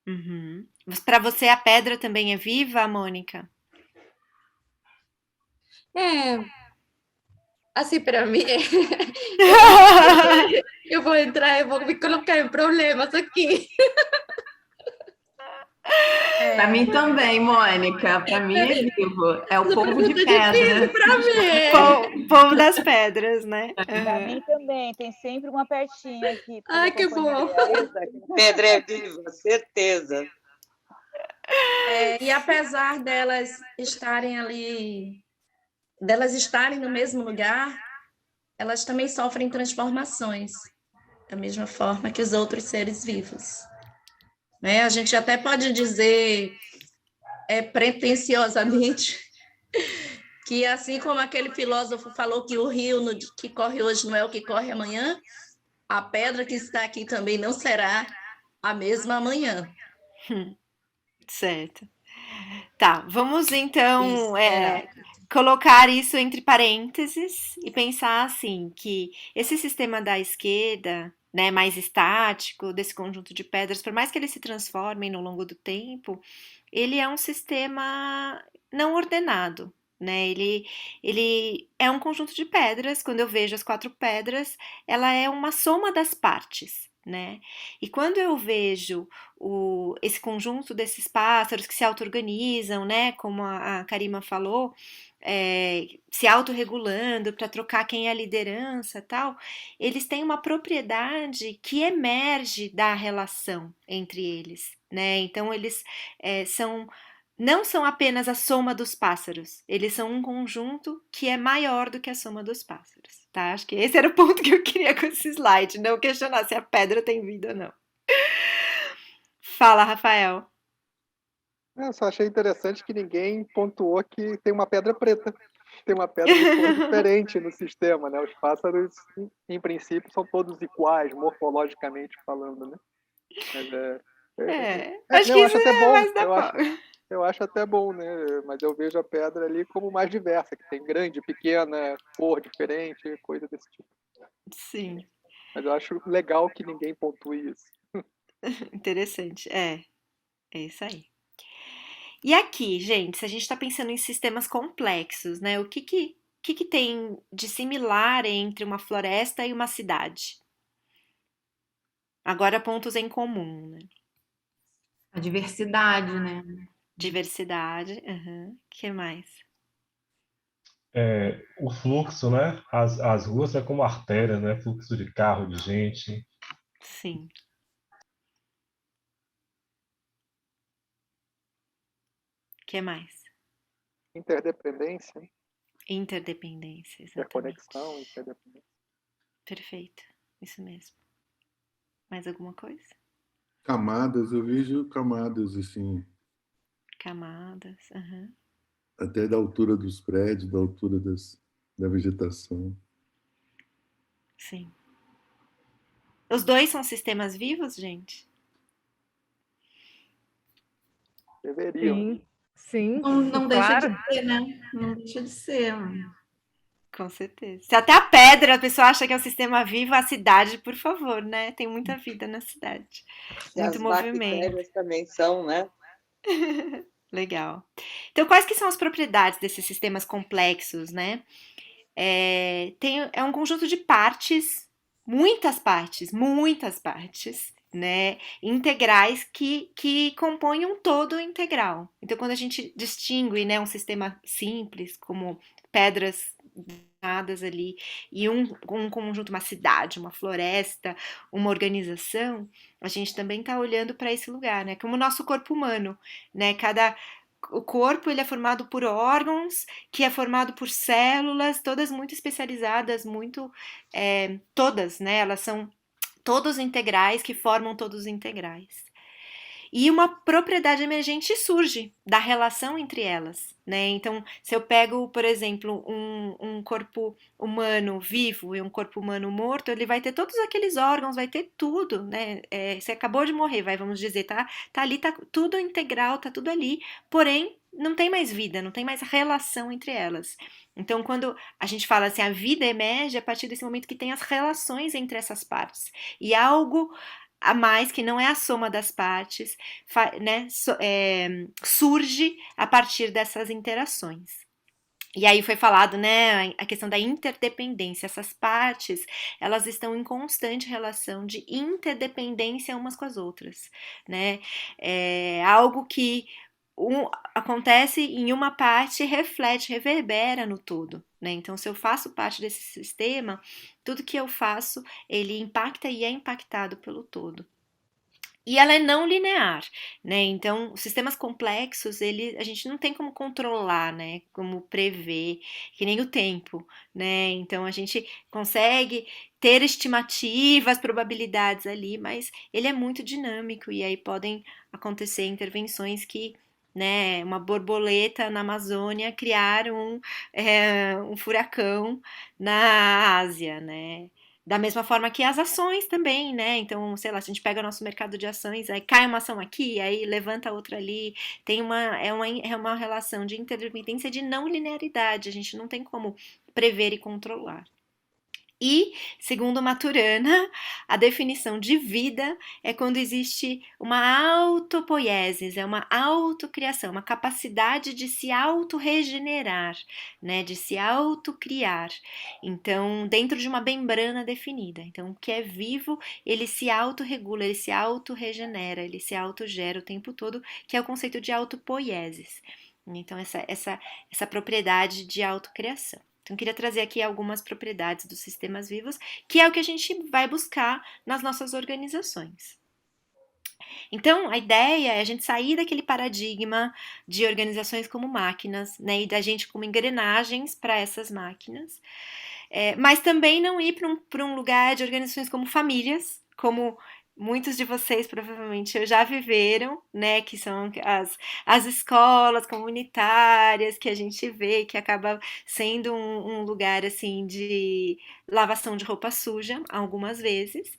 Uhum. Para você a pedra também é viva, Mônica? É, assim, para mim, eu vou me colocar em problemas aqui. Para mim também, Mônica. Para mim é vivo. É o Essa povo de pergunta é difícil pedra. para mim. Povo das pedras, né? Para mim também, tem sempre uma pertinho aqui para Ai, me que acompanhar. bom. Pedra é viva, certeza. E apesar delas estarem ali, delas estarem no mesmo lugar, elas também sofrem transformações, da mesma forma que os outros seres vivos. Né? A gente até pode dizer pretensiosamente que assim como aquele filósofo falou que o rio que corre hoje não é o que corre amanhã, a pedra que está aqui também não será a mesma amanhã. Certo. Tá, vamos então Isso, colocar isso entre parênteses e pensar assim, que esse sistema da esquerda, né, mais estático, desse conjunto de pedras, por mais que eles se transformem no longo do tempo, ele é um sistema não ordenado, né? Ele é um conjunto de pedras. Quando eu vejo as 4 pedras, ela é uma soma das partes, né? E quando eu vejo esse conjunto desses pássaros que se auto-organizam, né? Como a Karima falou, se autorregulando para trocar quem é a liderança, tal, eles têm uma propriedade que emerge da relação entre eles, né? Então eles não são apenas a soma dos pássaros, eles são um conjunto que é maior do que a soma dos pássaros, tá? Acho que esse era o ponto que eu queria com esse slide, não questionar se a pedra tem vida ou não. Fala, Rafael. Eu só achei interessante que ninguém pontuou que tem uma pedra preta. Tem uma pedra de cor diferente no sistema, né? Os pássaros, em princípio, são todos iguais, morfologicamente falando, né? Mas acho não, que eu isso acho até bom. mais da pau. Eu acho até bom, né? Mas eu vejo a pedra ali como mais diversa, que tem grande, pequena, cor diferente, coisa desse tipo. Sim, Mas eu acho legal que ninguém pontue isso. interessante. É isso aí. E aqui, gente, se a gente está pensando em sistemas complexos, né? O que tem de similar entre uma floresta e uma cidade? Agora, pontos em comum, né? A diversidade, né? Diversidade, que mais? O fluxo, né? As ruas é como artérias, né? Fluxo de carro, de gente. Sim. Que mais? Interdependência, Interdependência, exatamente. interconexão, interdependência. Perfeito, isso mesmo. Mais alguma coisa? Camadas, eu vejo camadas, assim, Camadas, até da altura dos prédios, da altura da vegetação. sim. Os dois são sistemas vivos, gente? Deveriam. Sim, Não deixa claro. de ser, né? Não deixa de ser. Com certeza. Se até a pedra a pessoa acha que é um sistema vivo, a cidade, por favor, né? Tem muita vida na cidade. E Muito as movimento. bactérias também são, né? Legal. Então, quais que são as propriedades desses sistemas complexos, né? É um conjunto de partes, muitas partes, né? Integrais que compõem um todo integral. Então, quando a gente distingue, né, um sistema simples, como pedras ali, e um conjunto, uma cidade, uma floresta, uma organização, a gente também está olhando para esse lugar, né? Como o nosso corpo humano, né? o corpo ele é formado por órgãos, que é formado por células, todas muito especializadas, todas, né? Elas são todos integrais, que formam todos integrais. E uma propriedade emergente surge da relação entre elas, né? Então, se eu pego, por exemplo, um corpo humano vivo e um corpo humano morto, ele vai ter todos aqueles órgãos, vai ter tudo, né? Você acabou de morrer, vamos dizer, tá ali, tá tudo integral, tá tudo ali, porém, não tem mais vida, não tem mais relação entre elas. Então, quando a gente fala assim, a vida emerge a partir desse momento que tem as relações entre essas partes. E algo a mais, que não é a soma das partes, né, surge a partir dessas interações. E aí foi falado, né, a questão da interdependência. Essas partes, elas estão em constante relação de interdependência umas com as outras, né? Algo que acontece em uma parte, reflete, reverbera no todo, né? Então, se eu faço parte desse sistema, tudo que eu faço, ele impacta e é impactado pelo todo. E ela é não linear, né? Então, os sistemas complexos, a gente não tem como controlar, né? Como prever, que nem o tempo, né? Então, a gente consegue ter estimativas, probabilidades ali, mas ele é muito dinâmico e aí podem acontecer intervenções que, né, uma borboleta na Amazônia criar um furacão na Ásia, né? Da mesma forma que as ações também, né? Então, sei lá, se a gente pega o nosso mercado de ações, aí cai uma ação aqui, aí levanta outra ali, é uma relação de interdependência de não linearidade, a gente não tem como prever e controlar. E, segundo Maturana, a definição de vida é quando existe uma autopoiesis, é uma autocriação, uma capacidade de se autorregenerar, né, de se autocriar. Então, dentro de uma membrana definida. Então, o que é vivo, ele se autorregula, ele se autorregenera, ele se autogera o tempo todo, que é o conceito de autopoiesis. Então, essa propriedade de autocriação. Então, queria trazer aqui algumas propriedades dos sistemas vivos, que é o que a gente vai buscar nas nossas organizações. Então, a ideia é a gente sair daquele paradigma de organizações como máquinas, né, e da gente como engrenagens para essas máquinas, mas também não ir para um lugar de organizações como famílias, como muitos de vocês provavelmente já viveram, né, que são as escolas comunitárias que a gente vê, que acaba sendo um lugar, assim, de lavação de roupa suja, algumas vezes,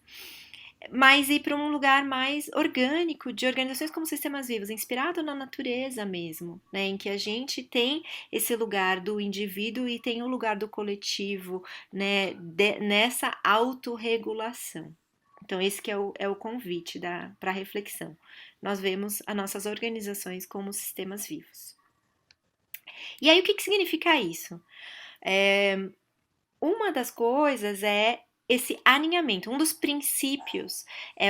mas ir para um lugar mais orgânico, de organizações como sistemas vivos, inspirado na natureza mesmo, né, em que a gente tem esse lugar do indivíduo e tem o lugar do coletivo, né, nessa autorregulação. Então, esse que é o convite para a reflexão. Nós vemos as nossas organizações como sistemas vivos. E aí, o que significa isso? Uma das coisas é esse alinhamento. Um dos princípios é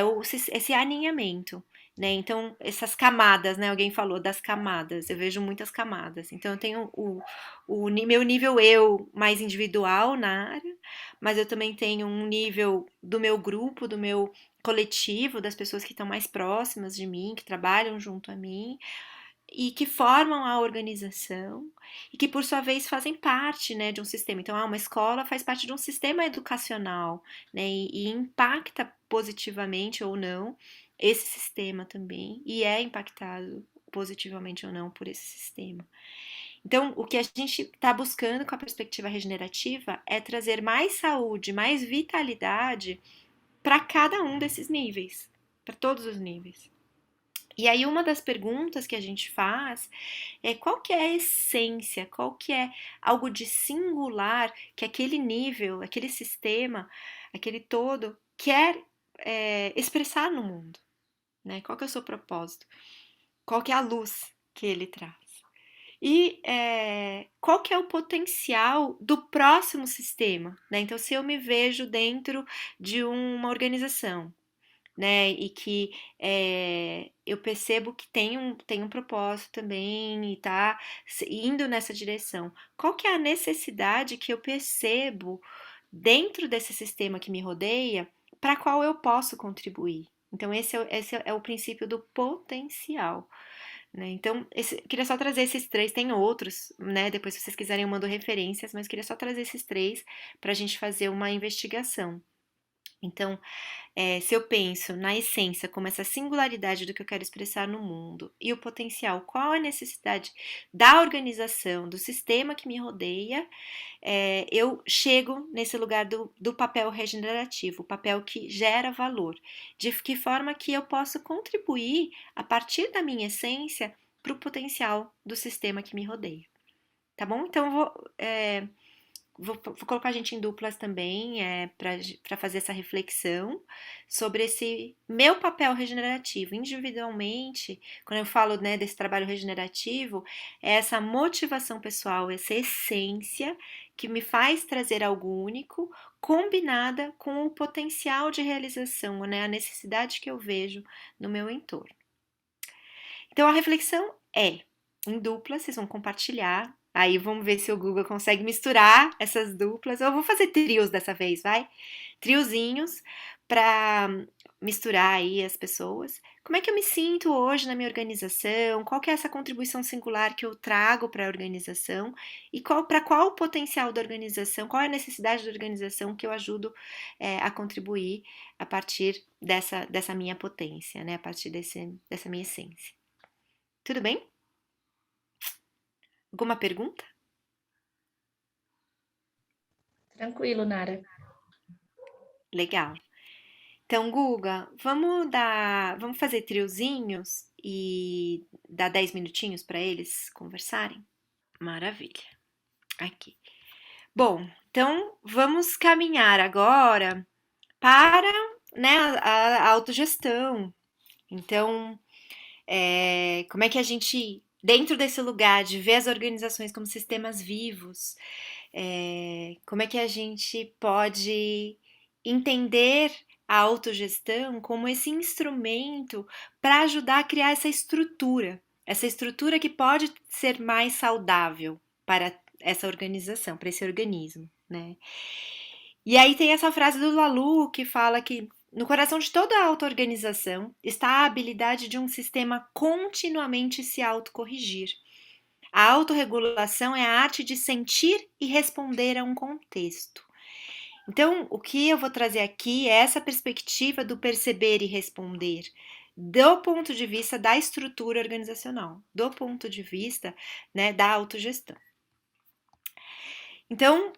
esse alinhamento, né? Então, essas camadas, né? Alguém falou das camadas. Eu vejo muitas camadas. Então, eu tenho o meu nível eu mais individual na área, mas eu também tenho um nível do meu grupo, do meu coletivo, das pessoas que estão mais próximas de mim, que trabalham junto a mim, e que formam a organização e que, por sua vez, fazem parte, né, de um sistema. Então, uma escola faz parte de um sistema educacional, né, e impacta positivamente ou não esse sistema também, e é impactado positivamente ou não por esse sistema. Então, o que a gente está buscando com a perspectiva regenerativa é trazer mais saúde, mais vitalidade para cada um desses níveis, para todos os níveis. E aí uma das perguntas que a gente faz é qual que é a essência, qual que é algo de singular que aquele nível, aquele sistema, aquele todo quer expressar no mundo, né? Qual que é o seu propósito? Qual que é a luz que ele traz? E qual que é o potencial do próximo sistema, né? Então, se eu me vejo dentro de uma organização, né, e que eu percebo que tem um propósito também e tá indo nessa direção. Qual que é a necessidade que eu percebo dentro desse sistema que me rodeia, para qual eu posso contribuir? Então, esse é o princípio do potencial, né? Então, queria só trazer esses 3, tem outros, né? Depois, se vocês quiserem, eu mando referências, mas queria só trazer esses 3 para a gente fazer uma investigação. Então, se eu penso na essência como essa singularidade do que eu quero expressar no mundo e o potencial, qual a necessidade da organização, do sistema que me rodeia, eu chego nesse lugar do papel regenerativo, o papel que gera valor, de que forma que eu posso contribuir a partir da minha essência para o potencial do sistema que me rodeia. Tá bom? Então, vou colocar a gente em duplas também, para fazer essa reflexão sobre esse meu papel regenerativo. Individualmente, quando eu falo, né, desse trabalho regenerativo, é essa motivação pessoal, essa essência que me faz trazer algo único, combinada com o potencial de realização, né, a necessidade que eu vejo no meu entorno. Então, a reflexão em dupla, vocês vão compartilhar. Aí vamos ver se o Google consegue misturar essas duplas. Eu vou fazer trios dessa vez, vai? Triozinhos para misturar aí as pessoas. Como é que eu me sinto hoje na minha organização? Qual que é essa contribuição singular que eu trago para a organização? E para qual o potencial da organização? Qual é a necessidade da organização que eu ajudo a contribuir a partir dessa minha potência, né? A partir dessa minha essência. Tudo bem? Alguma pergunta? Tranquilo, Nara. Legal. Então, Guga, vamos fazer triozinhos e dar 10 minutinhos para eles conversarem? Maravilha. Aqui. Bom, então vamos caminhar agora para, né, a autogestão. Então, como é que a gente, dentro desse lugar de ver as organizações como sistemas vivos, como é que a gente pode entender a autogestão como esse instrumento para ajudar a criar essa estrutura que pode ser mais saudável para essa organização, para esse organismo, né? E aí tem essa frase do Laloux que fala que no coração de toda auto-organização está a habilidade de um sistema continuamente se autocorrigir. A autorregulação é a arte de sentir e responder a um contexto. Então, o que eu vou trazer aqui é essa perspectiva do perceber e responder, do ponto de vista da estrutura organizacional, do ponto de vista, né, da autogestão. Então,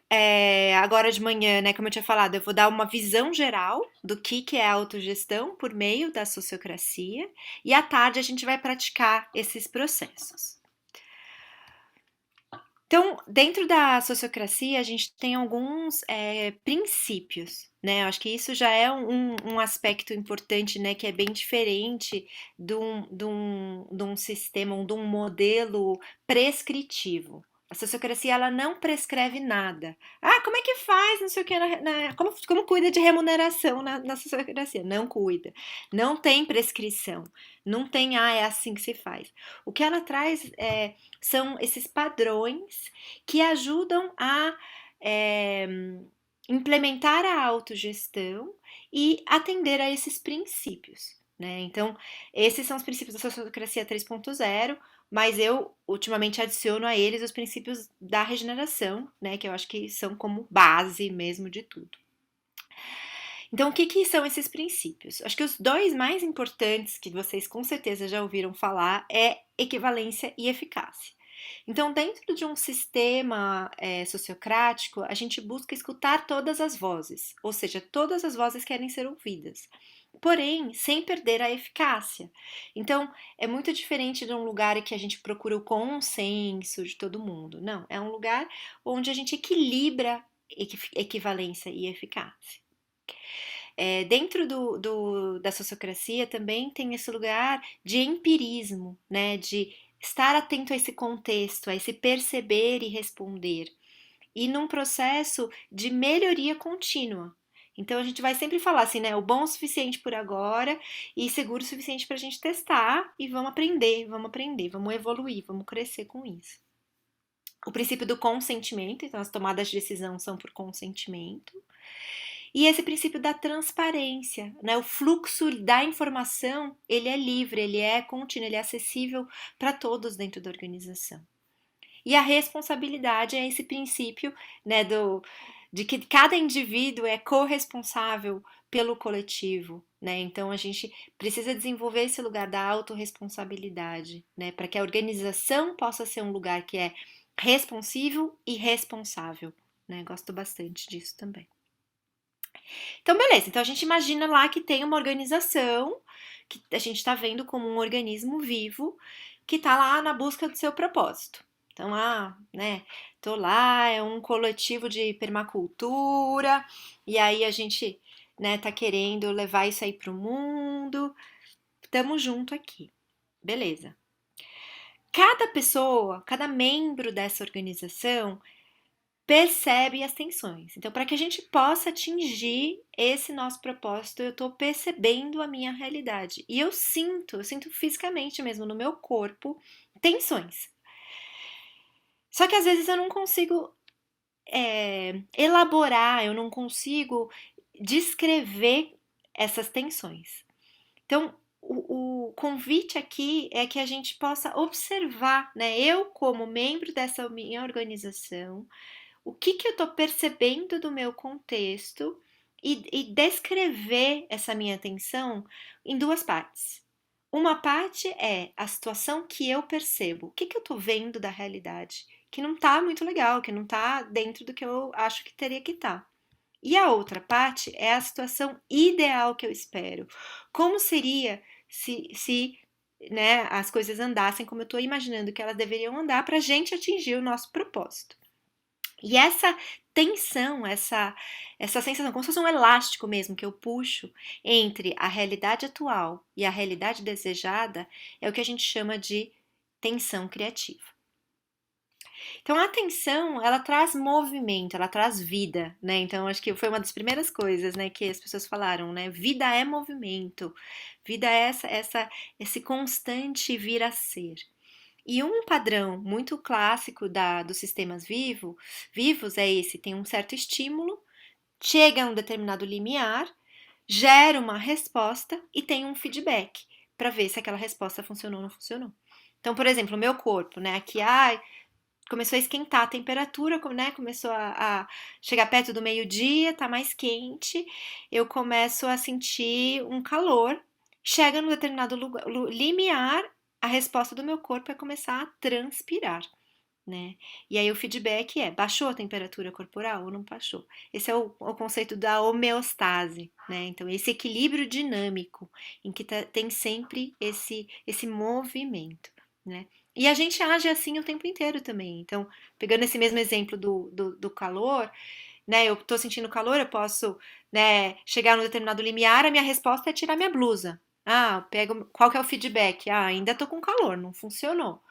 agora de manhã, né, como eu tinha falado, eu vou dar uma visão geral do que é a autogestão por meio da sociocracia, e à tarde a gente vai praticar esses processos. Então, dentro da sociocracia, a gente tem alguns princípios, né? Eu acho que isso já é um aspecto importante, né? Que é bem diferente de um sistema, de um modelo prescritivo. A sociocracia, ela não prescreve nada. Ah, como é que faz, não sei o que, como cuida de remuneração na sociocracia? Não cuida. Não tem prescrição. Não tem, é assim que se faz. O que ela traz são esses padrões que ajudam a implementar a autogestão e atender a esses princípios, né? Então, esses são os princípios da sociocracia 3.0, mas eu ultimamente adiciono a eles os princípios da regeneração, né? Que eu acho que são como base mesmo de tudo. Então, o que são esses princípios? Acho que os 2 mais importantes que vocês com certeza já ouviram falar é equivalência e eficácia. Então, dentro de um sistema sociocrático, a gente busca escutar todas as vozes, ou seja, todas as vozes querem ser ouvidas, porém, sem perder a eficácia. Então, é muito diferente de um lugar em que a gente procura o consenso de todo mundo. Não, é um lugar onde a gente equilibra equivalência e eficácia. Dentro da sociocracia também tem esse lugar de empirismo, né, de estar atento a esse contexto, a esse perceber e responder, e num processo de melhoria contínua. Então a gente vai sempre falar assim, né, o bom o suficiente por agora e seguro o suficiente para a gente testar e vamos aprender, vamos evoluir, vamos crescer com isso. O princípio do consentimento, então as tomadas de decisão são por consentimento. E esse princípio da transparência, né? O fluxo da informação, ele é livre, ele é contínuo, ele é acessível para todos dentro da organização. E a responsabilidade é esse princípio, né, de que cada indivíduo é corresponsável pelo coletivo, né? Então a gente precisa desenvolver esse lugar da autorresponsabilidade, né, para que a organização possa ser um lugar que é responsivo e responsável, né? Gosto bastante disso também. Então, beleza. Então a gente imagina lá que tem uma organização que a gente está vendo como um organismo vivo que está lá na busca do seu propósito. Então, né, tô lá, é um coletivo de permacultura, e aí a gente, né, tá querendo levar isso aí pro mundo. Tamo junto aqui. Beleza. Cada pessoa, cada membro dessa organização percebe as tensões. Então, para que a gente possa atingir esse nosso propósito, eu estou percebendo a minha realidade. E eu sinto fisicamente mesmo no meu corpo tensões. Só que às vezes eu não consigo elaborar, eu não consigo descrever essas tensões. Então, o convite aqui é que a gente possa observar, né? Eu, como membro dessa minha organização, o que eu estou percebendo do meu contexto e descrever essa minha tensão em duas partes. Uma parte é a situação que eu percebo, o que eu estou vendo da realidade, que não está muito legal, que não está dentro do que eu acho que teria que estar. E a outra parte é a situação ideal que eu espero. Como seria se né, as coisas andassem como eu estou imaginando que elas deveriam andar para a gente atingir o nosso propósito. E essa tensão, essa sensação, como se fosse um elástico mesmo que eu puxo entre a realidade atual e a realidade desejada, é o que a gente chama de tensão criativa. Então a tensão, ela traz movimento, ela traz vida, né? Então acho que foi uma das primeiras coisas, né, que as pessoas falaram, né? Vida é movimento, vida é esse constante vir a ser. E um padrão muito clássico dos sistemas vivos é esse: tem um certo estímulo, chega a um determinado limiar, gera uma resposta e tem um feedback para ver se aquela resposta funcionou ou não funcionou. Então, por exemplo, o meu corpo, né? Aqui, começou a esquentar a temperatura, né? Começou a chegar perto do meio-dia, tá mais quente, eu começo a sentir um calor, chega num determinado limiar, a resposta do meu corpo é começar a transpirar, né? E aí o feedback baixou a temperatura corporal ou não baixou? Esse é o conceito da homeostase, né? Então, esse equilíbrio dinâmico em que tem sempre esse movimento, né? E a gente age assim o tempo inteiro também. Então, pegando esse mesmo exemplo do calor, né? Eu tô sentindo calor, eu posso, né, chegar num determinado limiar, a minha resposta é tirar minha blusa. Qual que é o feedback? Ainda tô com calor, não funcionou.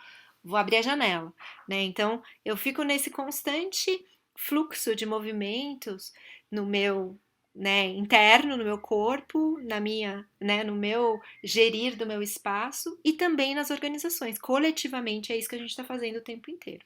Vou abrir a janela, né? Então, eu fico nesse constante fluxo de movimentos no meu, né, interno, no meu corpo, no meu gerir do meu espaço e também nas organizações. Coletivamente é isso que a gente está fazendo o tempo inteiro.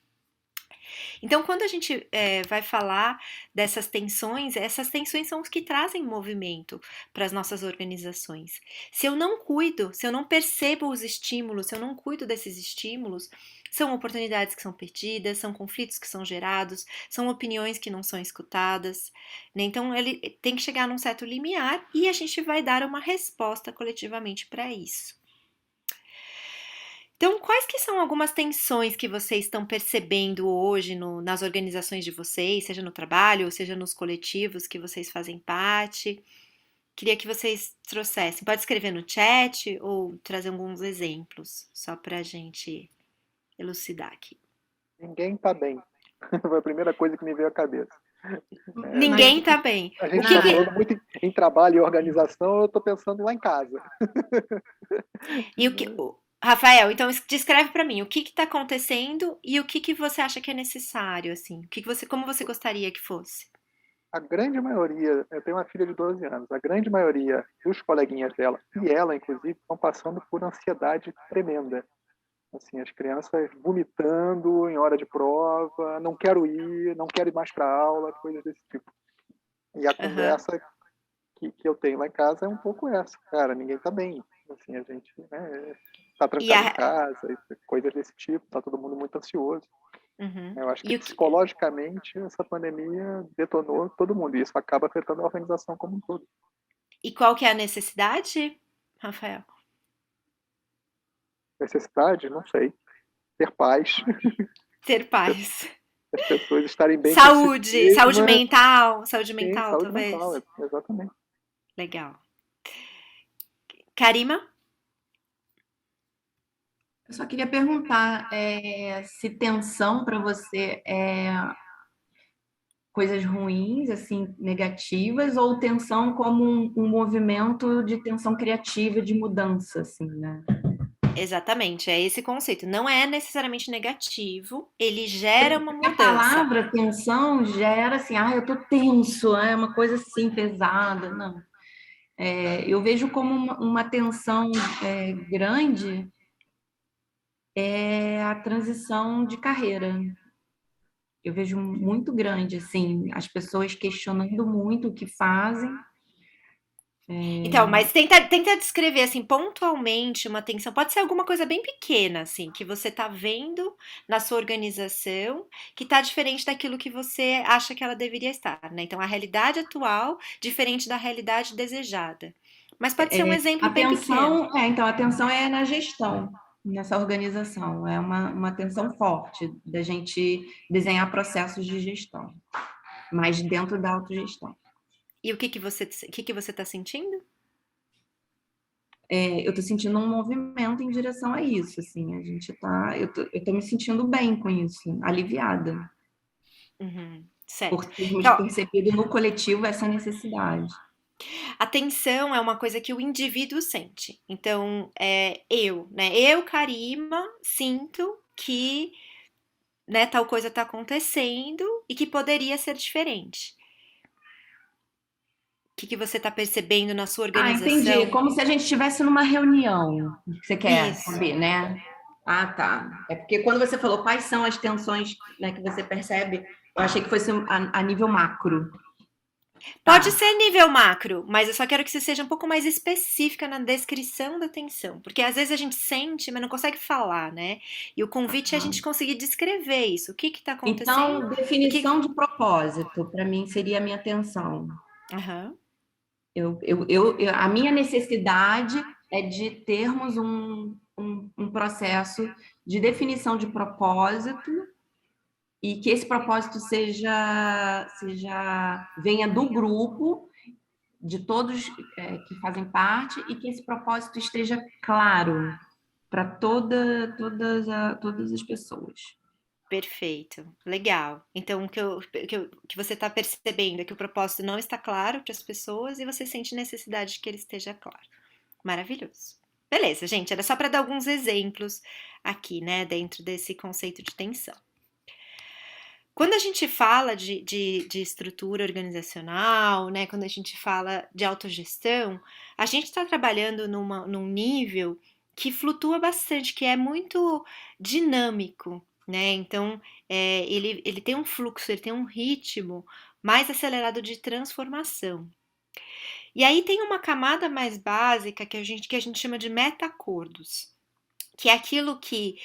Então, quando a gente vai falar dessas tensões, essas tensões são os que trazem movimento para as nossas organizações. Se eu não cuido, se eu não percebo os estímulos, se eu não cuido desses estímulos, são oportunidades que são perdidas, são conflitos que são gerados, são opiniões que não são escutadas, né? Então, ele tem que chegar num certo limiar e a gente vai dar uma resposta coletivamente para isso. Então, quais que são algumas tensões que vocês estão percebendo hoje nas organizações de vocês, seja no trabalho, ou seja nos coletivos que vocês fazem parte? Queria que vocês trouxessem. Pode escrever no chat ou trazer alguns exemplos, só para a gente elucidar aqui. Ninguém está bem. Foi a primeira coisa que me veio à cabeça. Ninguém está bem. A gente está falando muito em trabalho e organização, eu estou pensando lá em casa. E Rafael, então descreve para mim o que está acontecendo e o que você acha que é necessário, assim, como você gostaria que fosse? A grande maioria, eu tenho uma filha de 12 anos, a grande maioria dos coleguinhas dela, e ela, inclusive, estão passando por ansiedade tremenda. Assim, as crianças vomitando em hora de prova, não quero ir mais para a aula, coisas desse tipo. E a Aham. conversa que eu tenho lá em casa é um pouco essa, cara, ninguém tá bem, assim, a gente, né, tá E trancado em a casa, e coisas desse tipo, tá todo mundo muito ansioso. Uhum. Eu acho que E o que psicologicamente essa pandemia detonou todo mundo, e isso acaba afetando a organização como um todo. e qual que é a necessidade, Rafael? Necessidade? Não sei. Ter paz, Ter paz. as pessoas estarem bem consigo Saúde, mesma. saúde Sim, mental, saúde mental, talvez. exatamente. Legal. Karima? Eu só queria perguntar se tensão para você é coisas ruins, assim, negativas, ou tensão como um movimento de tensão criativa, de mudança, assim, né? Exatamente, é esse conceito. Não é necessariamente negativo, ele gera uma A mudança. palavra tensão gera assim, eu tô tenso, é uma coisa assim pesada. Não. Eu vejo como uma tensão grande a transição de carreira. Eu vejo muito grande, assim, as pessoas questionando muito o que fazem. Então, mas tenta descrever, assim, pontualmente uma tensão. Pode ser alguma coisa bem pequena, assim, que você tá vendo na sua organização, que tá diferente daquilo que você acha que ela deveria estar, né? Então, a realidade atual, diferente da realidade desejada. Mas pode ser um exemplo bem pequeno. A tensão é na gestão, nessa organização. É uma tensão forte da gente desenhar processos de gestão, mas dentro da autogestão. E o que que você tá sentindo? Eu estou sentindo um movimento em direção a isso, assim, eu tô me sentindo bem com isso, aliviada, Uhum, por certo. termos Então, percebido no coletivo essa necessidade. a tensão é uma coisa que o indivíduo sente. Então, eu, né? Eu, Karima, sinto que, né, tal coisa está acontecendo e que poderia ser diferente. O que você está percebendo na sua Entendi. organização? Como se a gente estivesse numa reunião, que você quer Isso. saber, né? Tá. É porque quando você falou quais são as tensões, né, que você percebe, eu achei que fosse a nível macro. Pode ser nível macro, mas eu só quero que você seja um pouco mais específica na descrição da tensão, porque às vezes a gente sente, mas não consegue falar, né? E o convite é a gente conseguir descrever isso. O que está acontecendo? Então, definição de propósito, para mim, seria a minha tensão. Aham. A minha necessidade é de termos um processo de definição de propósito e que esse propósito venha do grupo, de todos que fazem parte, e que esse propósito esteja claro para todas as pessoas. Perfeito, legal. Então, que você está percebendo é que o propósito não está claro para as pessoas e você sente necessidade de que ele esteja claro. Maravilhoso. Beleza, gente, era só para dar alguns exemplos aqui, né, dentro desse conceito de tensão. Quando a gente fala de estrutura organizacional, né, quando a gente fala de autogestão, a gente está trabalhando num nível que flutua bastante, que é muito dinâmico, né? Então, ele tem um fluxo, ele tem um ritmo mais acelerado de transformação. E aí tem uma camada mais básica que a gente chama de meta-acordos, que é aquilo que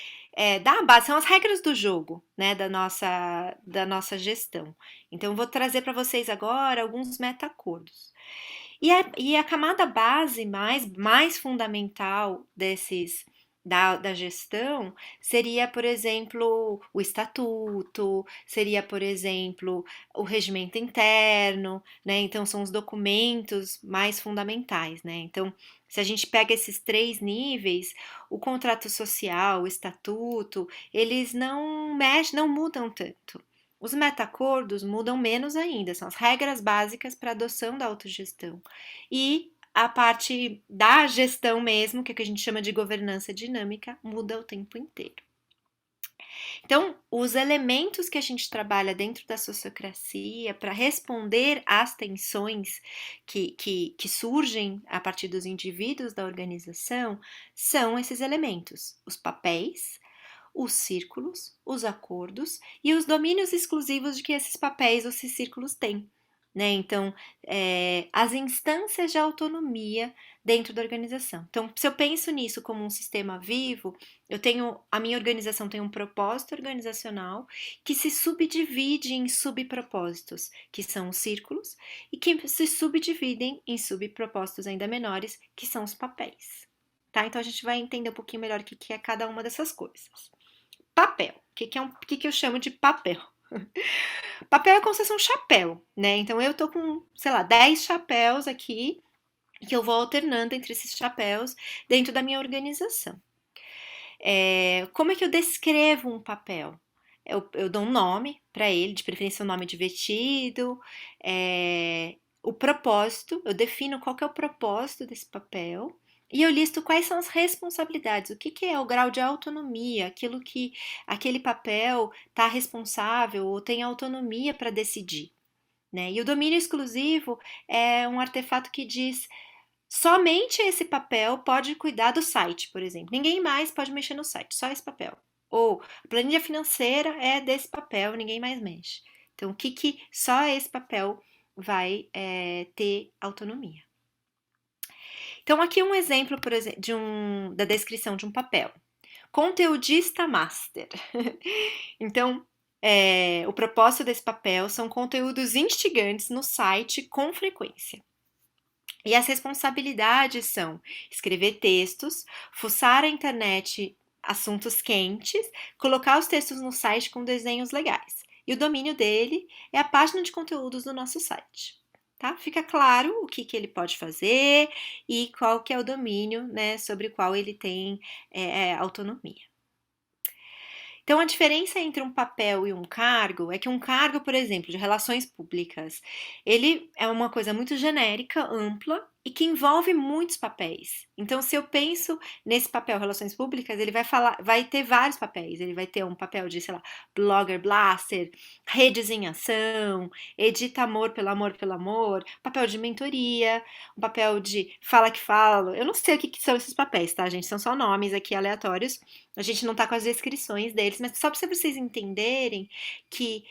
dá a base, são as regras do jogo, né, da nossa gestão. Então, eu vou trazer para vocês agora alguns meta-acordos. E a camada base mais fundamental da gestão seria, por exemplo, o estatuto, seria, por exemplo, o regimento interno, né? Então, são os documentos mais fundamentais, né? Então, se a gente pega esses 3 níveis, o contrato social, o estatuto, eles não mudam tanto. Os meta-acordos mudam menos ainda, são as regras básicas para a adoção da autogestão. E a parte da gestão mesmo, que é o que a gente chama de governança dinâmica, muda o tempo inteiro. Então, os elementos que a gente trabalha dentro da sociocracia para responder às tensões que surgem a partir dos indivíduos da organização são esses elementos: os papéis, os círculos, os acordos e os domínios exclusivos de que esses papéis ou esses círculos têm. né? Então, as instâncias de autonomia dentro da organização. Então, se eu penso nisso como um sistema vivo, a minha organização tem um propósito organizacional que se subdivide em subpropósitos, que são os círculos, e que se subdividem em subpropósitos ainda menores, que são os papéis. Tá? Então, a gente vai entender um pouquinho melhor o que é cada uma dessas coisas. Papel. O que eu chamo de papel? Papel é como se fosse um chapéu, né? Então eu tô com, sei lá, 10 chapéus aqui, que eu vou alternando entre esses chapéus dentro da minha organização. Como é que eu descrevo um papel? Eu dou um nome para ele, de preferência um nome divertido, o propósito, eu defino qual que é o propósito desse papel, e eu listo quais são as responsabilidades, o que é o grau de autonomia, aquilo que aquele papel está responsável ou tem autonomia para decidir, né? E o domínio exclusivo é um artefato que diz somente esse papel pode cuidar do site, por exemplo. Ninguém mais pode mexer no site, só esse papel. Ou a planilha financeira é desse papel, ninguém mais mexe. Então, o que só esse papel vai ter autonomia. Então, aqui um exemplo, por exemplo, da descrição de um papel. Conteudista master. Então, o propósito desse papel são conteúdos instigantes no site com frequência. E as responsabilidades são escrever textos, fuçar a internet assuntos quentes, colocar os textos no site com desenhos legais. E o domínio dele é a página de conteúdos do nosso site. Tá? Fica claro o que ele pode fazer e qual que é o domínio, né, sobre o qual ele tem autonomia. Então, a diferença entre um papel e um cargo é que um cargo, por exemplo, de relações públicas, ele é uma coisa muito genérica, ampla e que envolve muitos papéis. Então, se eu penso nesse papel relações públicas, ele vai ter vários papéis. Ele vai ter um papel de, sei lá, blogger blaster, redes em ação, edita amor, pelo amor, papel de mentoria, um papel de fala que falo. Eu não sei o que são esses papéis, tá, gente? São só nomes aqui aleatórios. A gente não tá com as descrições deles, mas só para vocês entenderem que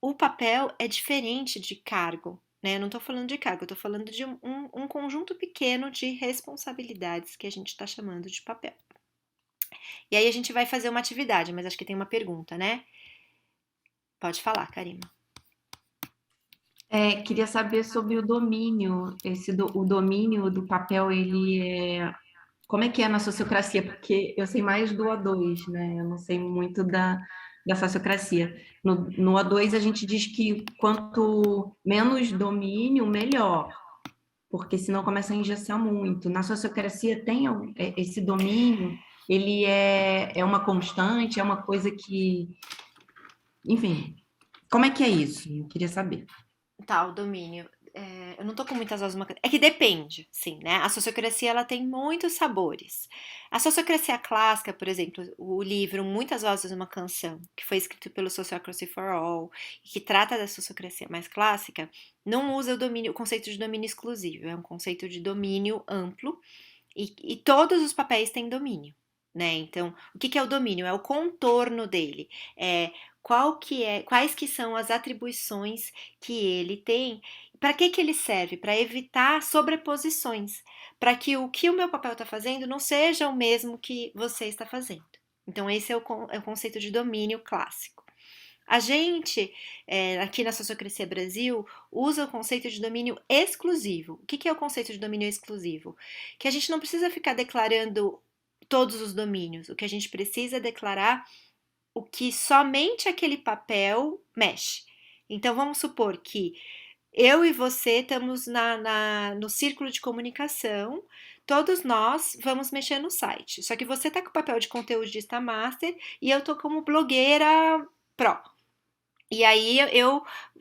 o papel é diferente de cargo, né? Eu não tô falando de cargo, eu tô falando de um conjunto pequeno de responsabilidades que a gente tá chamando de papel. E aí a gente vai fazer uma atividade, mas acho que tem uma pergunta, né? Pode falar, Karima. Queria saber sobre o domínio. O domínio do papel, como é que é na sociocracia? Porque eu sei mais do O2, né? Eu não sei muito da sociocracia. No O2 a gente diz que quanto menos domínio, melhor, porque senão começa a engessar muito. Na sociocracia tem esse domínio, ele é uma constante, é uma coisa que... Enfim, como é que é isso? Eu queria saber. Tá, o domínio. Eu não tô com muitas vozes. É que depende, sim, né? A sociocracia, ela tem muitos sabores. A sociocracia clássica, por exemplo, o livro Muitas Vozes numa Canção, que foi escrito pelo Sociocracy for All, e que trata da sociocracia mais clássica, não usa o conceito de domínio exclusivo, é um conceito de domínio amplo, e todos os papéis têm domínio, né? Então, o que é o domínio? É o contorno dele, quais que são as atribuições que ele tem, para que ele serve? Para evitar sobreposições, para que o meu papel está fazendo não seja o mesmo que você está fazendo. Então, esse é o conceito de domínio clássico. A gente, aqui na Sociocracia Brasil, usa o conceito de domínio exclusivo. O que é o conceito de domínio exclusivo? Que a gente não precisa ficar declarando todos os domínios. O que a gente precisa é declarar o que somente aquele papel mexe. Então, vamos supor que eu e você estamos no círculo de comunicação, todos nós vamos mexer no site. Só que você está com o papel de conteudista master e eu estou como blogueira pro. E aí,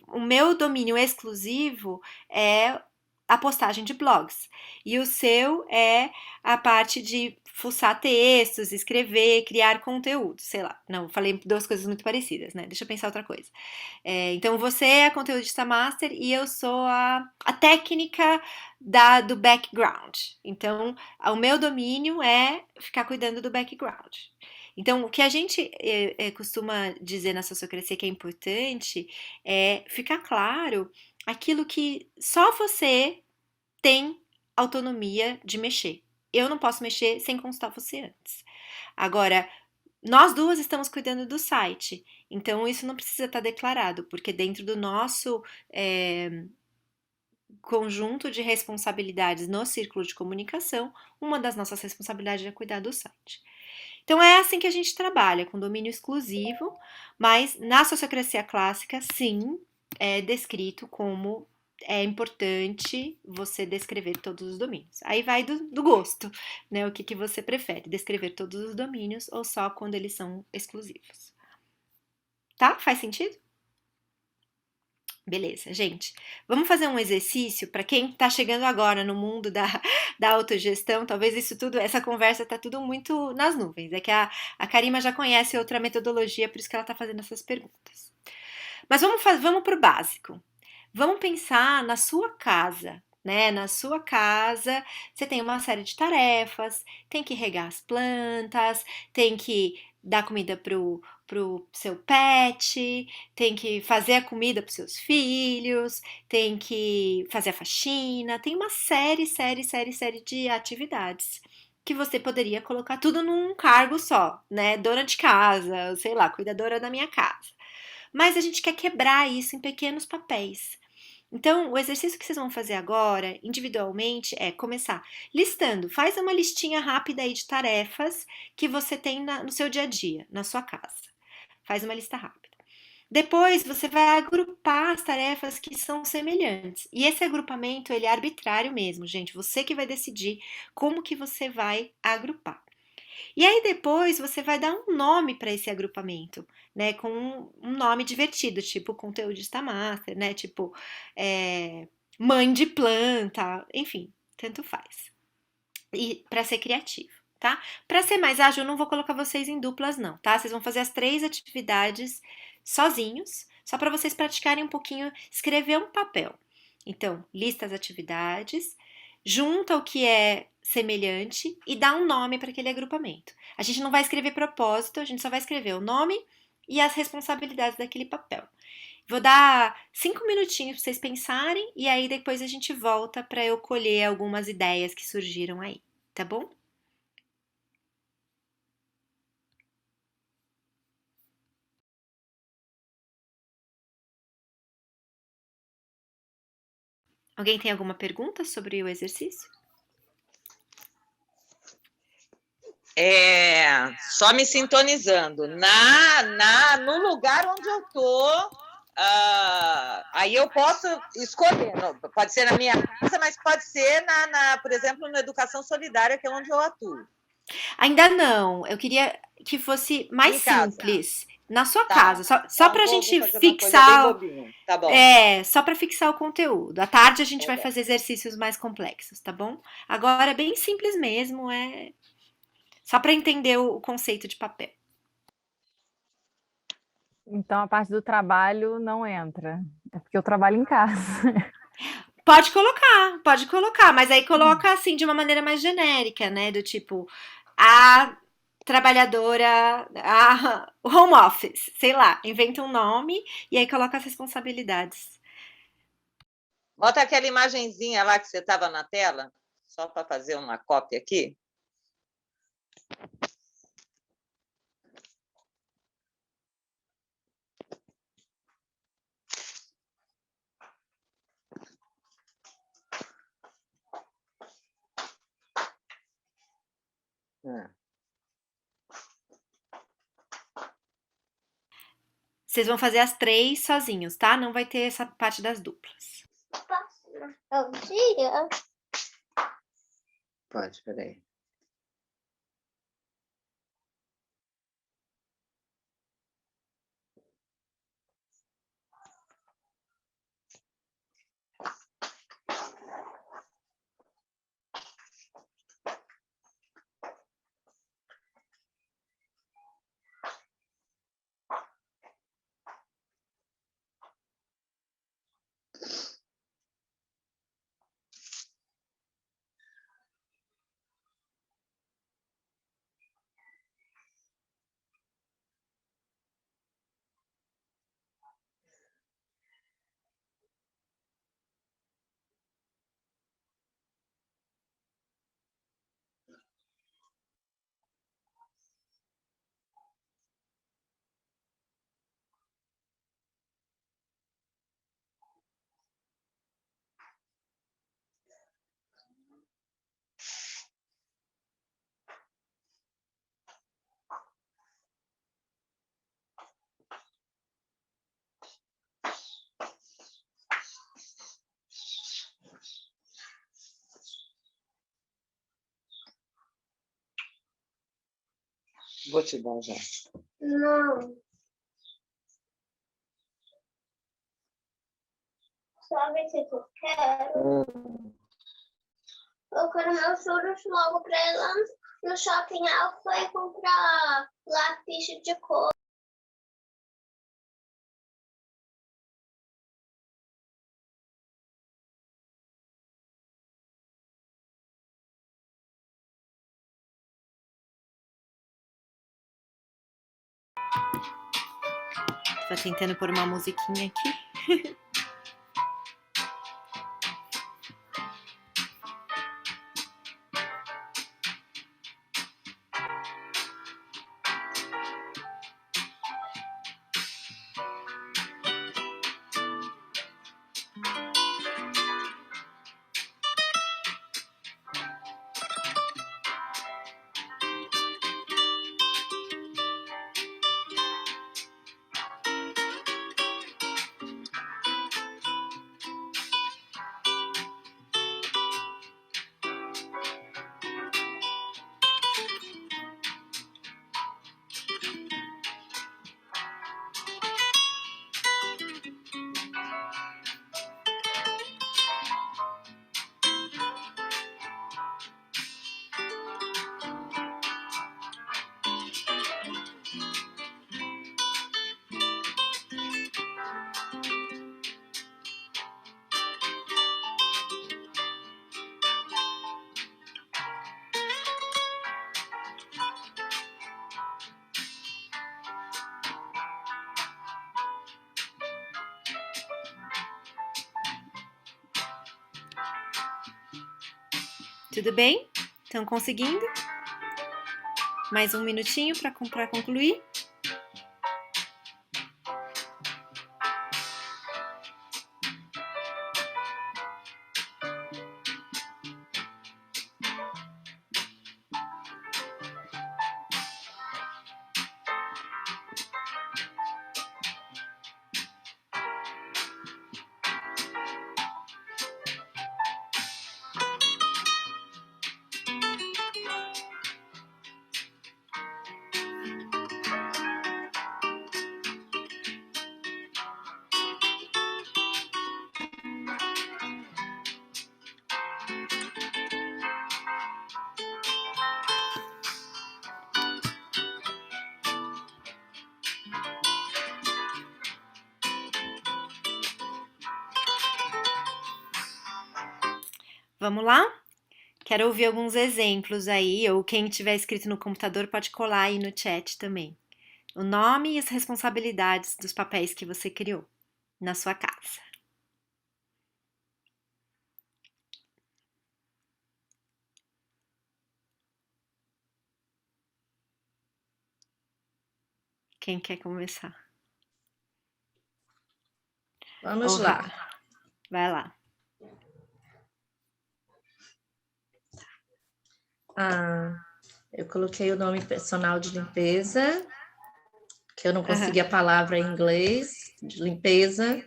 o meu domínio exclusivo é a postagem de blogs. E o seu é a parte de fuçar textos, escrever, criar conteúdo, sei lá. Não, falei duas coisas muito parecidas, né? Deixa eu pensar outra coisa. Então, você é a conteudista master e eu sou a técnica do background. Então, o meu domínio é ficar cuidando do background. Então, o que a gente costuma dizer na sociocracia que é importante é ficar claro aquilo que só você tem autonomia de mexer. Eu não posso mexer sem consultar você antes. Agora, nós duas estamos cuidando do site, então isso não precisa estar declarado, porque dentro do nosso conjunto de responsabilidades no círculo de comunicação, uma das nossas responsabilidades é cuidar do site. Então é assim que a gente trabalha, com domínio exclusivo, mas na sociocracia clássica, sim, é descrito como é importante você descrever todos os domínios. Aí vai do gosto, né? O que você prefere, descrever todos os domínios ou só quando eles são exclusivos. Tá? Faz sentido? Beleza, gente. Vamos fazer um exercício para quem está chegando agora no mundo da autogestão. Talvez isso tudo, essa conversa tá tudo muito nas nuvens. É que a Karima já conhece outra metodologia, por isso que ela está fazendo essas perguntas. Mas vamos para o básico. Vamos pensar na sua casa, né? Na sua casa, você tem uma série de tarefas, tem que regar as plantas, tem que dar comida pro seu pet, tem que fazer a comida para seus filhos, tem que fazer a faxina, tem uma série de atividades que você poderia colocar tudo num cargo só, né? Dona de casa, sei lá, cuidadora da minha casa. Mas a gente quer quebrar isso em pequenos papéis. Então, o exercício que vocês vão fazer agora, individualmente, é começar listando. Faz uma listinha rápida aí de tarefas que você tem no seu dia a dia, na sua casa. Faz uma lista rápida. Depois, você vai agrupar as tarefas que são semelhantes. E esse agrupamento, ele é arbitrário mesmo, gente. Você que vai decidir como que você vai agrupar. E aí depois você vai dar um nome para esse agrupamento, né? Com um nome divertido, tipo conteudista master, né? Tipo mãe de planta, enfim, tanto faz. E para ser criativo, tá? Para ser mais ágil, eu não vou colocar vocês em duplas, não, tá? Vocês vão fazer as 3 atividades sozinhos, só para vocês praticarem um pouquinho, escrever um papel. Então, lista as atividades, junta o que é semelhante e dá um nome para aquele agrupamento. A gente não vai escrever propósito, a gente só vai escrever o nome e as responsabilidades daquele papel. Vou dar 5 minutinhos para vocês pensarem e aí depois a gente volta para eu colher algumas ideias que surgiram aí, tá bom? Alguém tem alguma pergunta sobre o exercício? Só me sintonizando. No lugar onde eu estou, aí eu posso escolher. Pode ser na minha casa, mas pode ser, por exemplo, na Educação Solidária, que é onde eu atuo. Ainda não. Eu queria que fosse mais simples. Na sua casa. Só Então, pra gente vou fazer uma fixar. coisa bem bobinha. Tá bom. Só pra fixar o conteúdo. À tarde a gente vai fazer exercícios mais complexos, tá bom? Agora é bem simples mesmo, só pra entender o conceito de papel. Então a parte do trabalho não entra. É porque eu trabalho em casa. Pode colocar, mas aí coloca assim de uma maneira mais genérica, né? Do tipo, a trabalhadora, a home office, sei lá, inventa um nome e aí coloca as responsabilidades. Bota aquela imagenzinha lá que você estava na tela, só para fazer uma cópia aqui. Vocês vão fazer as 3 sozinhos, tá? Não vai ter essa parte das duplas. Bom dia. Pode, peraí. Vou te dar já. Não. Sabe o que eu quero? Eu quero meus juros logo pra ir lá no shopping Alfa e comprar lápis de cor. Tô tentando pôr uma musiquinha aqui. Tudo bem? Estão conseguindo? Mais um minutinho para concluir? Vamos lá? Quero ouvir alguns exemplos aí, ou quem tiver escrito no computador pode colar aí no chat também. O nome e as responsabilidades dos papéis que você criou na sua casa. Quem quer começar? Vamos Ou lá. vai lá. Eu coloquei o nome personal de limpeza, que eu não consegui a palavra em inglês, de limpeza,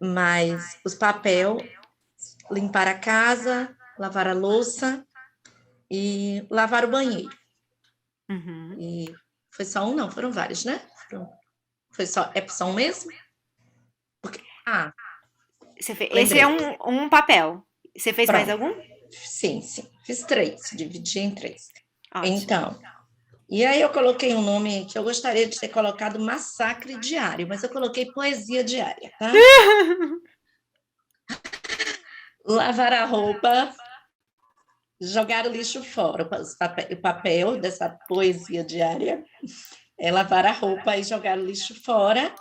mas os papel, limpar a casa, lavar a louça e lavar o banheiro. Uhum. E foi só um, não, foram vários, né? Foi só, é só um mesmo? Esse é um papel. Você fez mais Pronto. algum? Sim, fiz 3, dividi em 3. Ótimo. Então, e aí eu coloquei um nome que eu gostaria de ter colocado massacre diário, mas eu coloquei poesia diária, tá? Lavar a roupa, jogar o lixo fora. O papel dessa poesia diária é lavar a roupa e jogar o lixo fora.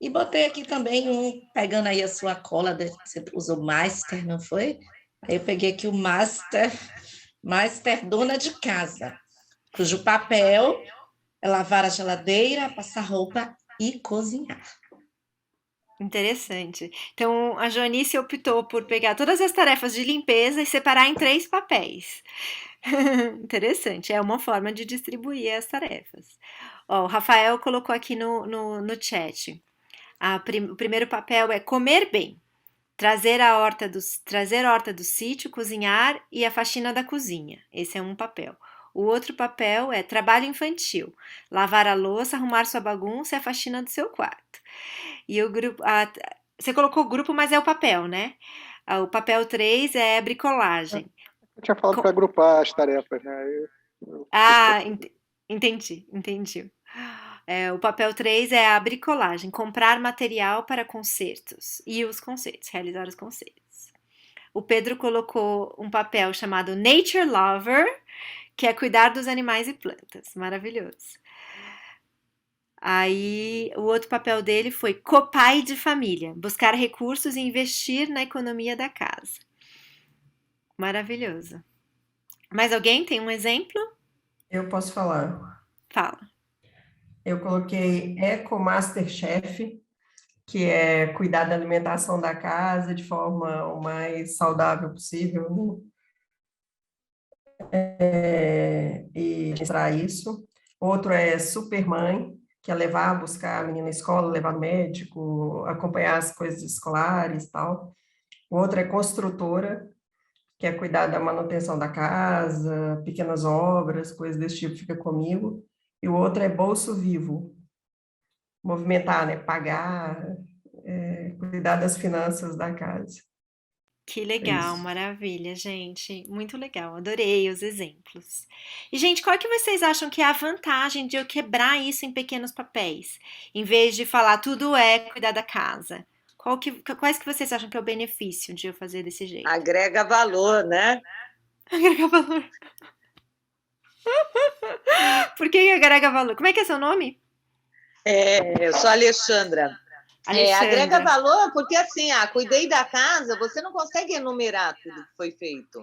E botei aqui também pegando aí a sua cola, você usou master, não foi? Aí eu peguei aqui o master dona de casa, cujo papel é lavar a geladeira, passar roupa e cozinhar. Interessante. Então, a Joanice optou por pegar todas as tarefas de limpeza e separar em 3 papéis. Interessante, é uma forma de distribuir as tarefas. Ó, o Rafael colocou aqui no chat. O primeiro papel é comer bem. Trazer a horta do sítio, cozinhar e a faxina da cozinha. Esse é um papel. O outro papel é trabalho infantil, lavar a louça, arrumar sua bagunça e a faxina do seu quarto. E o grupo, você colocou grupo, mas é o papel, né? O papel 3 é bricolagem. Eu tinha falado para agrupar as tarefas, né? Entendi. O papel 3 é a bricolagem, comprar material para concertos e os concertos, realizar os concertos. O Pedro colocou um papel chamado Nature Lover, que é cuidar dos animais e plantas. Maravilhoso. Aí, o outro papel dele foi copai de família, buscar recursos e investir na economia da casa. Maravilhoso. Mais alguém tem um exemplo? Eu posso falar. Fala. Eu coloquei Eco Masterchef, que é cuidar da alimentação da casa de forma o mais saudável possível, né? E para isso. Outro é Supermãe, que é levar, buscar a menina na escola, levar no médico, acompanhar as coisas escolares e tal. O outro é Construtora, que é cuidar da manutenção da casa, pequenas obras, coisas desse tipo, fica comigo. E o outro é Bolso Vivo, movimentar, né? Pagar, cuidar das finanças da casa. Que legal, isso. maravilha, gente. Muito legal, adorei os exemplos. E, gente, qual que vocês acham que é a vantagem de eu quebrar isso em pequenos papéis? Em vez de falar tudo é cuidar da casa. Quais que vocês acham que é o benefício de eu fazer desse jeito? Agrega valor, né? Agrega valor. Por que agrega valor? Como é que é seu nome? Eu sou a Alexandra. Agrega valor porque, assim, cuidei da casa, você não consegue enumerar tudo que foi feito.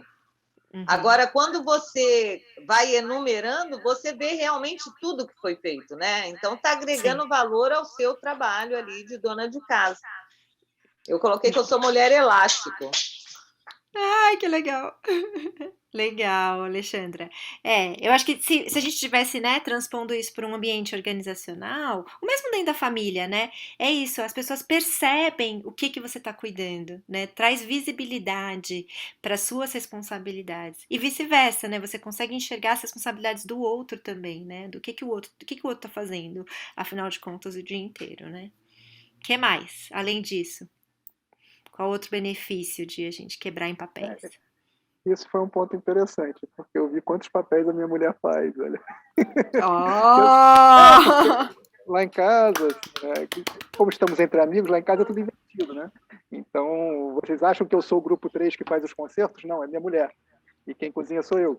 Uhum. Agora, quando você vai enumerando, você vê realmente tudo que foi feito, né? Então, está agregando valor ao seu trabalho ali de dona de casa. Eu coloquei que eu sou mulher elástico. Ai, que legal. Legal, Alexandra. Eu acho que se a gente tivesse, né, transpondo isso para um ambiente organizacional, o mesmo dentro da família, né? É isso, as pessoas percebem o que você está cuidando, né? Traz visibilidade para suas responsabilidades. E vice-versa, né? Você consegue enxergar as responsabilidades do outro também, né? Do que o outro está fazendo, afinal de contas, o dia inteiro, né? O que mais, além disso? Qual outro benefício de a gente quebrar em papéis? Isso foi um ponto interessante, porque eu vi quantos papéis a minha mulher faz, olha. Lá em casa, como estamos entre amigos, lá em casa é tudo invertido, né? Então, vocês acham que eu sou o grupo 3 que faz os concertos? Não, é minha mulher. E quem cozinha sou eu.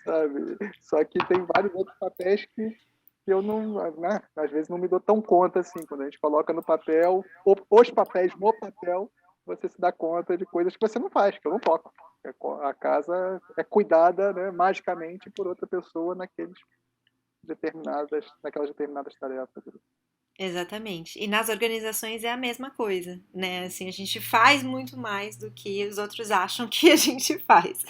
Sabe? Só que tem vários outros papéis que eu não, né? Às vezes não me dou tão conta assim, quando a gente coloca no papel, os papéis no papel, você se dá conta de coisas que você não faz, que eu não toco. A casa é cuidada, né, magicamente por outra pessoa naquelas determinadas tarefas. Exatamente. E nas organizações é a mesma coisa, né? Assim, a gente faz muito mais do que os outros acham que a gente faz.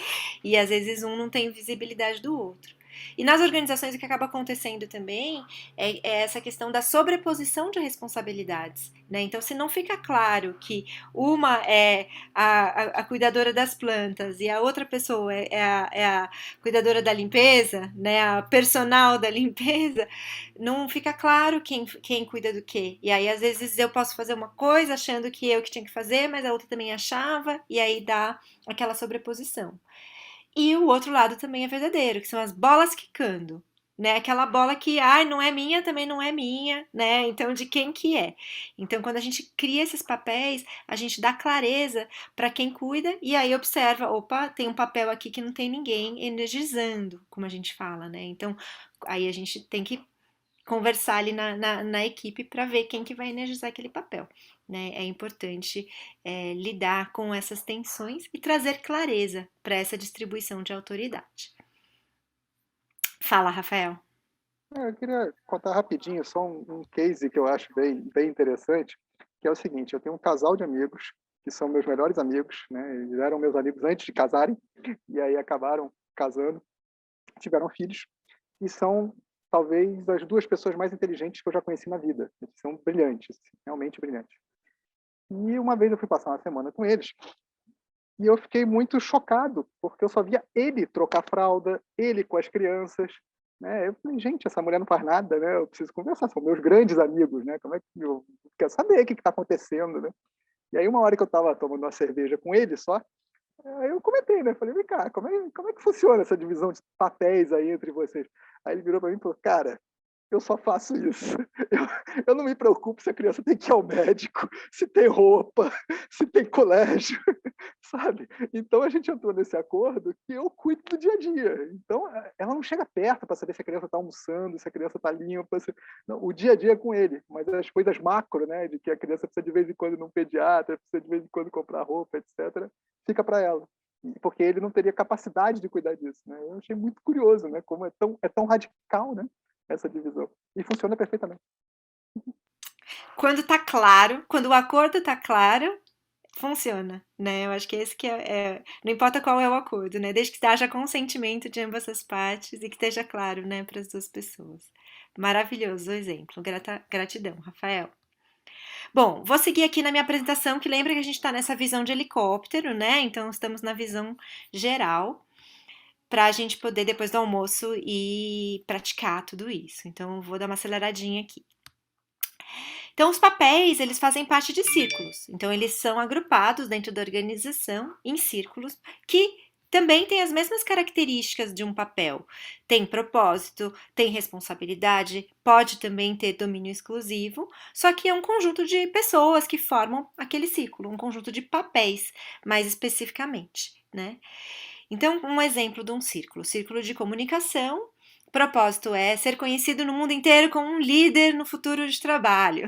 E às vezes um não tem visibilidade do outro. E nas organizações o que acaba acontecendo também é essa questão da sobreposição de responsabilidades, né? Então, se não fica claro que uma é a cuidadora das plantas e a outra pessoa é a cuidadora da limpeza, né? A personal da limpeza, não fica claro quem cuida do quê. E aí, às vezes, eu posso fazer uma coisa achando que eu que tinha que fazer, mas a outra também achava, e aí dá aquela sobreposição. E o outro lado também é verdadeiro, que são as bolas quicando, né? Aquela bola que, não é minha, também não é minha, né? Então, de quem que é? Então, quando a gente cria esses papéis, a gente dá clareza para quem cuida e aí observa, opa, tem um papel aqui que não tem ninguém energizando, como a gente fala, né? Então, aí a gente tem que conversar ali na equipe para ver quem que vai energizar aquele papel. Né? É importante lidar com essas tensões e trazer clareza para essa distribuição de autoridade. Fala, Rafael. Eu queria contar rapidinho só um case que eu acho bem interessante, que é o seguinte: eu tenho um casal de amigos que são meus melhores amigos, né? Eles eram meus amigos antes de casarem e aí acabaram casando, tiveram filhos e são talvez as duas pessoas mais inteligentes que eu já conheci na vida. Eles são brilhantes, realmente brilhantes. E uma vez eu fui passar uma semana com eles E eu fiquei muito chocado, porque eu só via ele trocar fralda, ele com as crianças, né? Eu falei, gente, essa mulher não faz nada, né? Eu preciso conversar, são meus grandes amigos, né? Como é que eu quero saber o que está acontecendo, né? E aí, uma hora que eu estava tomando uma cerveja com ele só, aí eu comentei, né? Falei, vem cá, como é que funciona essa divisão de papéis aí entre vocês? Aí ele virou para mim e falou, cara, eu só faço isso. Eu não me preocupo se a criança tem que ir ao médico, se tem roupa, se tem colégio, sabe? Então a gente entrou nesse acordo que eu cuido do dia a dia. Então ela não chega perto para saber se a criança está almoçando, se a criança está limpa. Não, o dia a dia é com ele, mas as coisas macro, né? De que a criança precisa de vez em quando ir num pediatra, precisa de vez em quando comprar roupa, etc., fica para ela. Porque ele não teria capacidade de cuidar disso, né? Eu achei muito curioso, né? Como é tão radical, né? Essa divisão. E funciona perfeitamente. Quando tá claro, quando o acordo tá claro, funciona, né? Eu acho que esse que não importa qual é o acordo, né? Desde que haja consentimento de ambas as partes e que esteja claro, né, para as duas pessoas. Maravilhoso o exemplo. Gratidão, Rafael. Bom, vou seguir aqui na minha apresentação, que lembra que a gente está nessa visão de helicóptero, né? Então, estamos na visão geral, para a gente poder, depois do almoço, ir praticar tudo isso. Então, vou dar uma aceleradinha aqui. Então, os papéis, eles fazem parte de círculos. Então, eles são agrupados dentro da organização em círculos que também têm as mesmas características de um papel. Tem propósito, tem responsabilidade, pode também ter domínio exclusivo, só que é um conjunto de pessoas que formam aquele círculo, um conjunto de papéis, mais especificamente, né? Então, um exemplo de um círculo de comunicação. O propósito é ser conhecido no mundo inteiro como um líder no futuro de trabalho.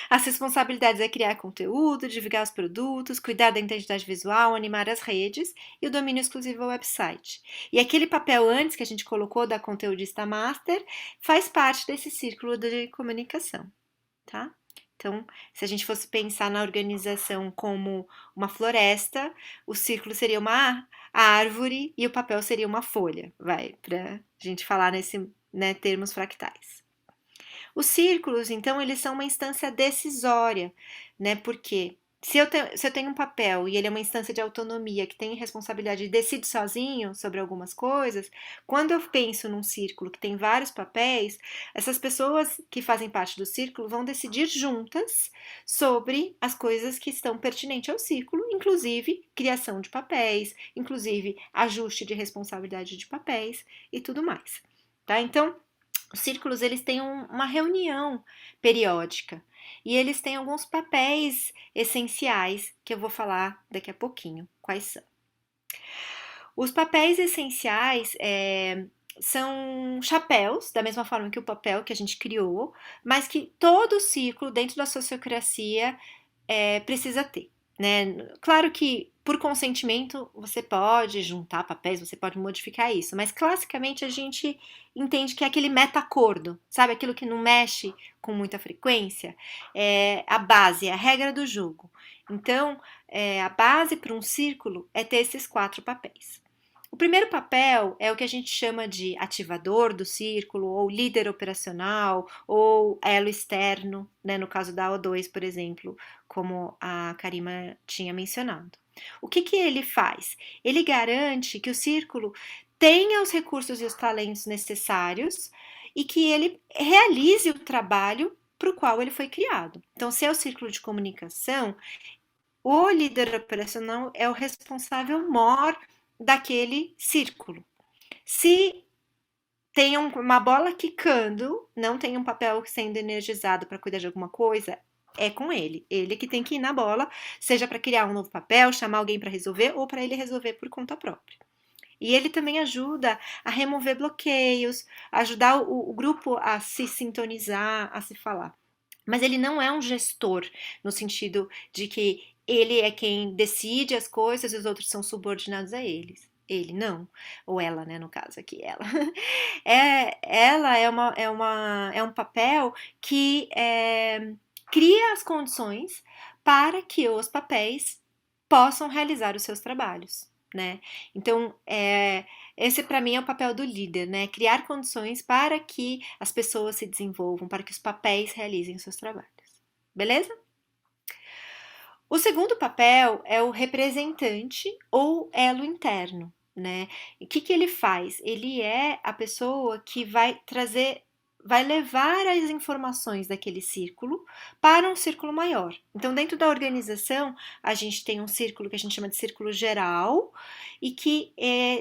As responsabilidades é criar conteúdo, divulgar os produtos, cuidar da identidade visual, animar as redes e o domínio exclusivo ao website. E aquele papel antes que a gente colocou da conteudista master faz parte desse círculo de comunicação, tá? Então, se a gente fosse pensar na organização como uma floresta, o círculo seria uma árvore e o papel seria uma folha, para a gente falar termos fractais. Os círculos, então, eles são uma instância decisória, né? Porque se eu tenho um papel e ele é uma instância de autonomia que tem responsabilidade e decide sozinho sobre algumas coisas, quando eu penso num círculo que tem vários papéis, essas pessoas que fazem parte do círculo vão decidir juntas sobre as coisas que estão pertinentes ao círculo, inclusive criação de papéis, inclusive ajuste de responsabilidade de papéis e tudo mais, tá? Então, os círculos, eles têm uma reunião periódica e eles têm alguns papéis essenciais que eu vou falar daqui a pouquinho. Quais são? Os papéis essenciais são chapéus, da mesma forma que o papel que a gente criou, mas que todo círculo dentro da sociocracia precisa ter, né? Claro que por consentimento você pode juntar papéis, você pode modificar isso, mas classicamente a gente entende que é aquele meta-acordo, sabe? Aquilo que não mexe com muita frequência, é a base, é a regra do jogo. Então, a base para um círculo é ter esses 4 papéis. O primeiro papel é o que a gente chama de ativador do círculo, ou líder operacional, ou elo externo, né, no caso da O2, por exemplo, como a Karima tinha mencionado. O que ele faz? Ele garante que o círculo tenha os recursos e os talentos necessários e que ele realize o trabalho para o qual ele foi criado. Então, se é o círculo de comunicação, o líder operacional é o responsável maior daquele círculo. Se tem uma bola quicando, não tem um papel sendo energizado para cuidar de alguma coisa, é com ele. Ele que tem que ir na bola, seja para criar um novo papel, chamar alguém para resolver ou para ele resolver por conta própria. E ele também ajuda a remover bloqueios, ajudar o grupo a se sintonizar, a se falar. Mas ele não é um gestor, no sentido de que ele é quem decide as coisas e os outros são subordinados a eles. Ele não, ou ela, né, no caso aqui, ela. Ela é um papel que cria as condições para que os papéis possam realizar os seus trabalhos, né? Então, esse para mim é o papel do líder, né? Criar condições para que as pessoas se desenvolvam, para que os papéis realizem os seus trabalhos. Beleza? O segundo papel é o representante ou elo interno, né? O que ele faz? Ele é a pessoa que vai levar as informações daquele círculo para um círculo maior. Então, dentro da organização, a gente tem um círculo que a gente chama de círculo geral e que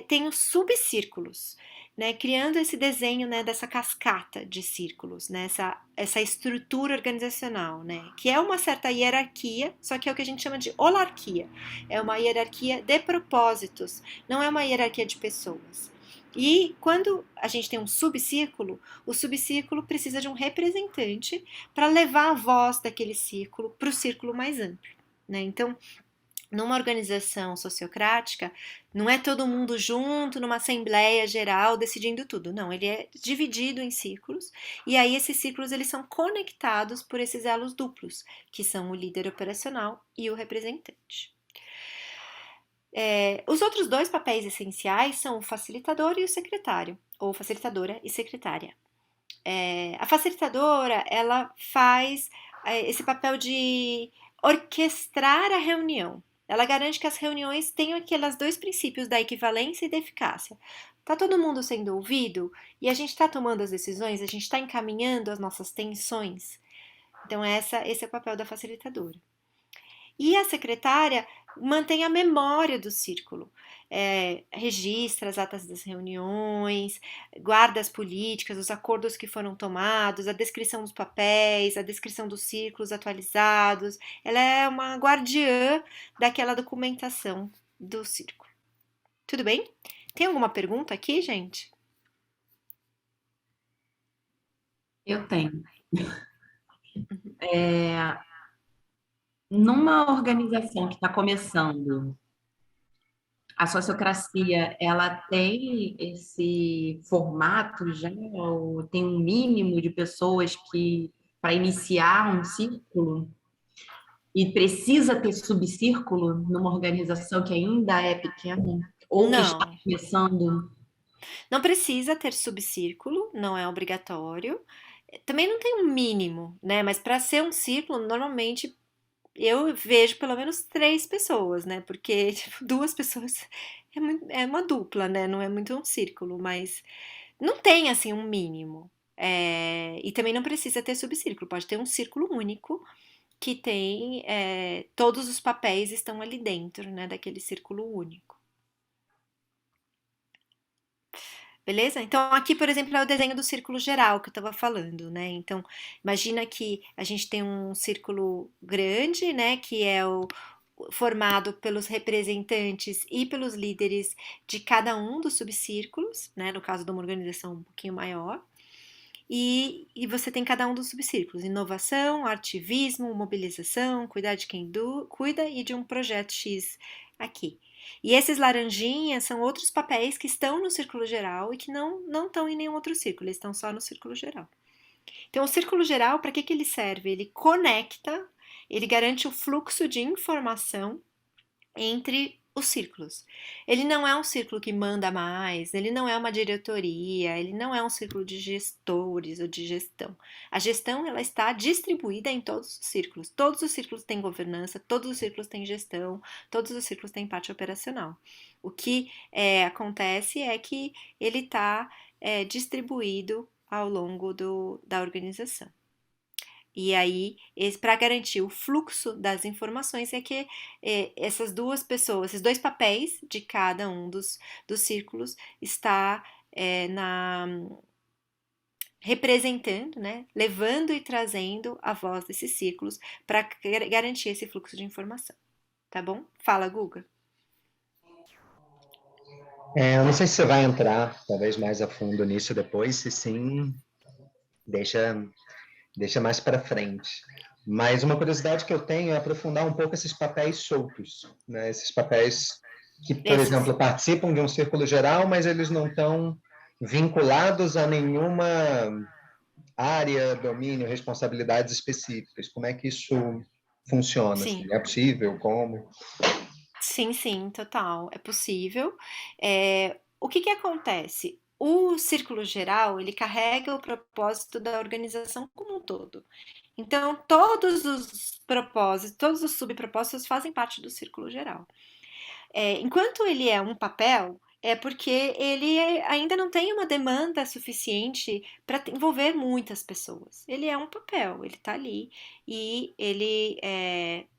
tem os subcírculos, né, criando esse desenho, né, dessa cascata de círculos, né, essa estrutura organizacional, né, que é uma certa hierarquia, só que é o que a gente chama de holarquia. É uma hierarquia de propósitos, não é uma hierarquia de pessoas. E quando a gente tem um subcírculo, o subcírculo precisa de um representante para levar a voz daquele círculo para o círculo mais amplo, né? Então, numa organização sociocrática, não é todo mundo junto numa assembleia geral decidindo tudo. Não, ele é dividido em círculos, e aí esses círculos eles são conectados por esses elos duplos, que são o líder operacional e o representante. Os outros dois papéis essenciais são o facilitador e o secretário, ou facilitadora e secretária. A facilitadora, ela faz esse papel de orquestrar a reunião. Ela garante que as reuniões tenham aqueles dois princípios da equivalência e da eficácia. Está todo mundo sendo ouvido e a gente está tomando as decisões, a gente está encaminhando as nossas tensões. Então, esse é o papel da facilitadora. E a secretária mantém a memória do círculo, registra as atas das reuniões, guarda as políticas, os acordos que foram tomados, a descrição dos papéis, a descrição dos círculos atualizados. Ela é uma guardiã daquela documentação do círculo. Tudo bem? Tem alguma pergunta aqui, gente? Eu tenho. Numa organização que está começando, a sociocracia, ela tem esse formato já, ou tem um mínimo de pessoas que, para iniciar um círculo, e precisa ter subcírculo numa organização que ainda é pequena, ou que está começando? Não precisa ter subcírculo, não é obrigatório. Também não tem um mínimo, né? Mas para ser um círculo, normalmente eu vejo pelo menos 3 pessoas, né? Porque 2 pessoas é uma dupla, né? Não é muito um círculo, mas não tem assim um mínimo. E também não precisa ter subcírculo, pode ter um círculo único que tem todos os papéis estão ali dentro, né? Daquele círculo único. Beleza? Então, aqui, por exemplo, é o desenho do círculo geral que eu estava falando, né? Então, imagina que a gente tem um círculo grande, né? Que é formado pelos representantes e pelos líderes de cada um dos subcírculos, né? No caso de uma organização um pouquinho maior. E você tem cada um dos subcírculos: inovação, ativismo, mobilização, cuidar de quem cuida e de um projeto X aqui. E esses laranjinhas são outros papéis que estão no círculo geral e que não estão em nenhum outro círculo, eles estão só no círculo geral. Então, o círculo geral, para que ele serve? Ele conecta, ele garante o fluxo de informação entre os círculos. Ele não é um círculo que manda mais, ele não é uma diretoria, ele não é um círculo de gestores ou de gestão. A gestão, ela está distribuída em todos os círculos. Todos os círculos têm governança, todos os círculos têm gestão, todos os círculos têm parte operacional. O que acontece é que ele está distribuído ao longo da organização. E aí, para garantir o fluxo das informações, é que essas duas pessoas, esses dois papéis de cada um dos círculos está representando, né, levando e trazendo a voz desses círculos para garantir esse fluxo de informação. Tá bom? Fala, Guga. Eu não sei se você vai entrar, talvez, mais a fundo nisso depois, se sim, deixa mais para frente. Mas uma curiosidade que eu tenho é aprofundar um pouco esses papéis soltos, né? Esses papéis que, por exemplo, participam de um círculo geral, mas eles não estão vinculados a nenhuma área, domínio, responsabilidades específicas. Como é que isso funciona? Sim. É possível? Como? Sim, total. É possível. O que acontece? O círculo geral, ele carrega o propósito da organização como um todo. Então, todos os propósitos, todos os subpropósitos fazem parte do círculo geral. Enquanto ele é um papel, é porque ele ainda não tem uma demanda suficiente para envolver muitas pessoas. Ele é um papel, ele está ali e ele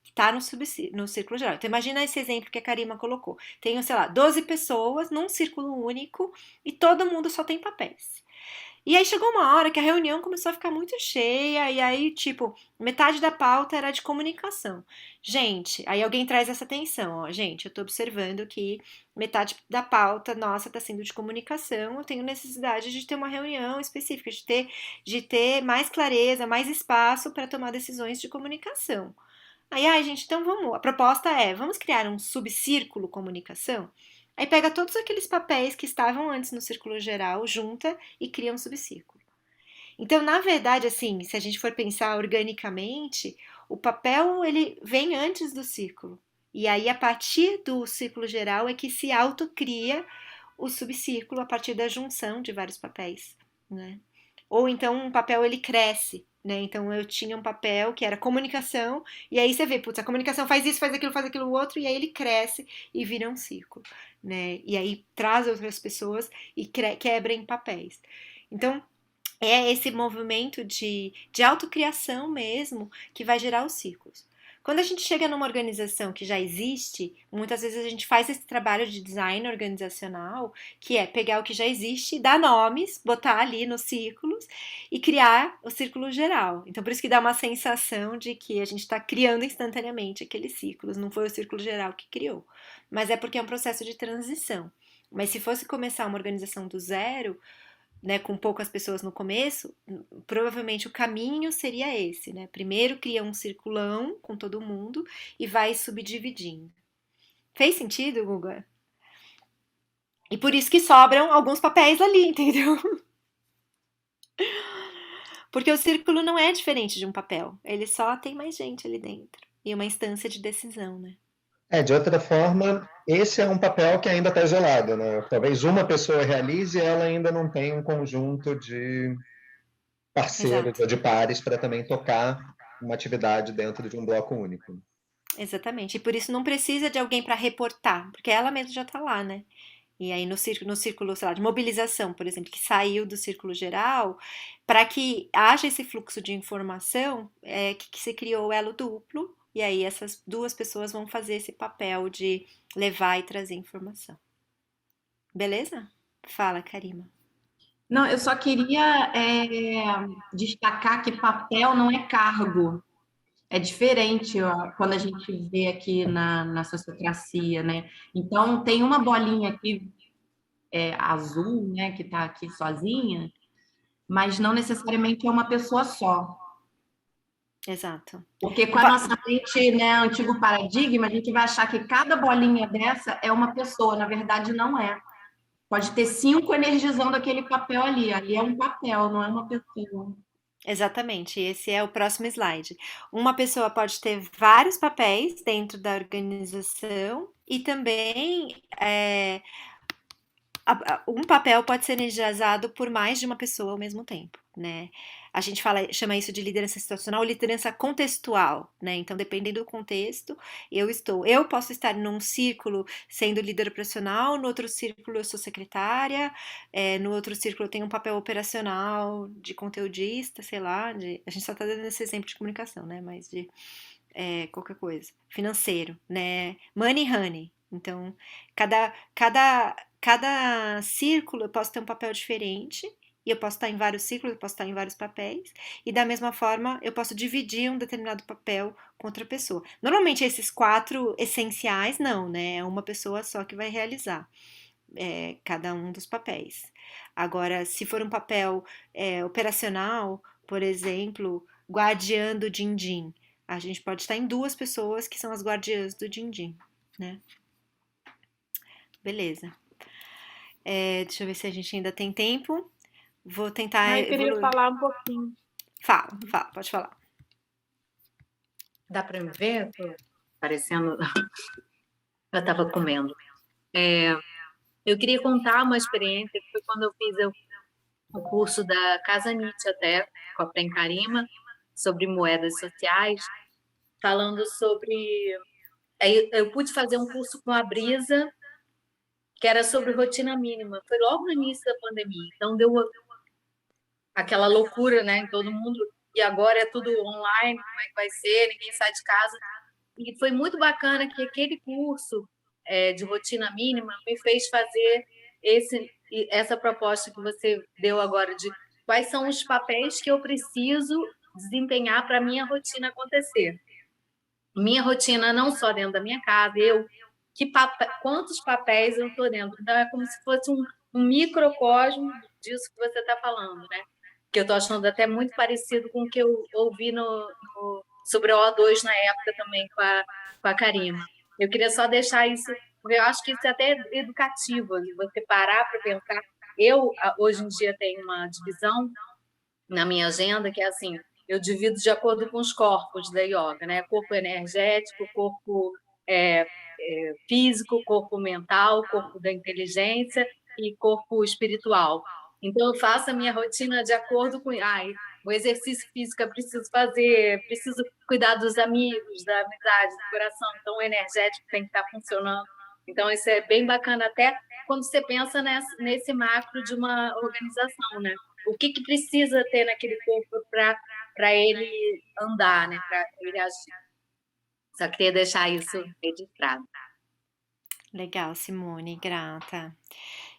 está no círculo geral. Então, imagina esse exemplo que a Karima colocou. Tenho, sei lá, 12 pessoas num círculo único e todo mundo só tem papéis. E aí chegou uma hora que a reunião começou a ficar muito cheia, e aí, tipo, metade da pauta era de comunicação. Gente, aí alguém traz essa atenção, ó, gente, eu tô observando que metade da pauta nossa tá sendo de comunicação, eu tenho necessidade de ter uma reunião específica, de ter mais clareza, mais espaço para tomar decisões de comunicação. Aí, ai, gente, então vamos. A proposta é: vamos criar um subcírculo comunicação? Aí pega todos aqueles papéis que estavam antes no círculo geral, junta e cria um subcírculo. Então, na verdade, assim, se a gente for pensar organicamente, o papel ele vem antes do círculo. E aí, a partir do círculo geral, é que se autocria o subcírculo a partir da junção de vários papéis, né? Ou então um papel ele cresce, né? Então eu tinha um papel que era comunicação, e aí você vê, putz, a comunicação faz isso, faz aquilo outro, e aí ele cresce e vira um círculo, né? E aí traz outras pessoas e quebra em papéis. Então, é esse movimento de autocriação mesmo que vai gerar os círculos. Quando a gente chega numa organização que já existe, muitas vezes a gente faz esse trabalho de design organizacional, que é pegar o que já existe, dar nomes, botar ali nos círculos e criar o círculo geral. Então, por isso que dá uma sensação de que a gente está criando instantaneamente aqueles círculos, não foi o círculo geral que criou. Mas é porque é um processo de transição. Mas se fosse começar uma organização do zero, né, com poucas pessoas no começo, provavelmente o caminho seria esse, né? Primeiro cria um circulão com todo mundo e vai subdividindo. Fez sentido, Guga? E por isso que sobram alguns papéis ali, entendeu? Porque o círculo não é diferente de um papel, ele só tem mais gente ali dentro e uma instância de decisão, né? De outra forma, esse é um papel que ainda está isolado, né? Talvez uma pessoa realize e ela ainda não tem um conjunto de parceiros ou de pares para também tocar uma atividade dentro de um bloco único. Exatamente. E por isso não precisa de alguém para reportar, porque ela mesma já está lá, né? E aí no círculo, sei lá, de mobilização, por exemplo, que saiu do círculo geral, para que haja esse fluxo de informação, que se criou o elo duplo, e aí essas duas pessoas vão fazer esse papel de levar e trazer informação. Beleza? Fala, Karima. Não, eu só queria destacar que papel não é cargo. É diferente, ó, quando a gente vê aqui na sociocracia, né? Então, tem uma bolinha aqui azul, né, que está aqui sozinha, mas não necessariamente é uma pessoa só. Exato. Porque com a nossa mente, né, antigo paradigma, a gente vai achar que cada bolinha dessa é uma pessoa. Na verdade, não é. Pode ter 5 energizando aquele papel ali. Ali é um papel, não é uma pessoa. Exatamente, esse é o próximo slide. Uma pessoa pode ter vários papéis dentro da organização e também um papel pode ser energizado por mais de uma pessoa ao mesmo tempo, né? A gente chama isso de liderança situacional ou liderança contextual, né? Então, dependendo do contexto, eu posso estar num círculo sendo líder operacional, no outro círculo eu sou secretária, no outro círculo eu tenho um papel operacional de conteudista, sei lá, a gente só tá dando esse exemplo de comunicação, né? Mas de qualquer coisa, financeiro, né? Money honey. Então, cada círculo eu posso ter um papel diferente, e eu posso estar em vários círculos, eu posso estar em vários papéis, e da mesma forma eu posso dividir um determinado papel com outra pessoa. Normalmente esses 4 essenciais não, né? É uma pessoa só que vai realizar cada um dos papéis. Agora, se for um papel operacional, por exemplo, guardiã do din-din, a gente pode estar em 2 pessoas que são as guardiãs do din-din, né? Beleza. Deixa eu ver se a gente ainda tem tempo. Vou tentar eu queria evoluir. falar um pouquinho. Fala, pode falar. Dá para me ver? Tô parecendo... Eu estava comendo. Eu queria contar uma experiência que foi quando eu fiz o curso da Casa Nietzsche até, com a Prem Karima, sobre moedas sociais, falando sobre... Eu pude fazer um curso com a Brisa, que era sobre rotina mínima. Foi logo no início da pandemia, então deu aquela loucura, né, em todo mundo, e agora é tudo online, como é que vai ser, ninguém sai de casa. E foi muito bacana que aquele curso de rotina mínima me fez fazer essa proposta que você deu agora de quais são os papéis que eu preciso desempenhar para a minha rotina acontecer. Minha rotina não só dentro da minha casa, quantos papéis eu estou dentro. Então, é como se fosse um microcosmo disso que você está falando, né? Que eu estou achando até muito parecido com o que eu ouvi sobre o O2 na época também com a Karima. Eu queria só deixar isso, porque eu acho que isso é até educativo, de você parar para pensar. Eu, hoje em dia, tenho uma divisão na minha agenda que é assim, eu divido de acordo com os corpos da yoga, né? Corpo energético, corpo físico, corpo mental, corpo da inteligência e corpo espiritual. Então, eu faço a minha rotina de acordo com... o exercício físico eu preciso fazer, preciso cuidar dos amigos, da amizade, do coração. Então, o energético tem que estar funcionando. Então, isso é bem bacana, até quando você pensa nesse macro de uma organização, né? O que precisa ter naquele corpo para ele andar, né? Para ele agir. Só queria deixar isso registrado. Legal, Simone, grata.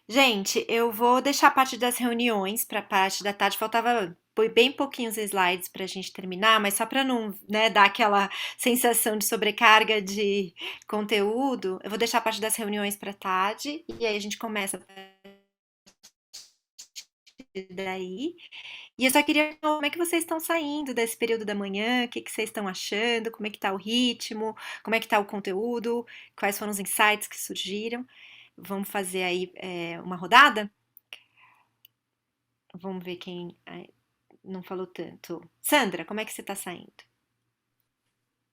Gente, eu vou deixar a parte das reuniões para a parte da tarde. Faltava bem pouquinhos slides para a gente terminar, mas só para não, né, dar aquela sensação de sobrecarga de conteúdo, eu vou deixar a parte das reuniões para tarde e aí a gente começa daí. E eu só queria ver como é que vocês estão saindo desse período da manhã, o que vocês estão achando, como é que tá o ritmo, como é que tá o conteúdo, quais foram os insights que surgiram. Vamos fazer aí uma rodada? Vamos ver quem não falou tanto. Sandra, como é que você está saindo?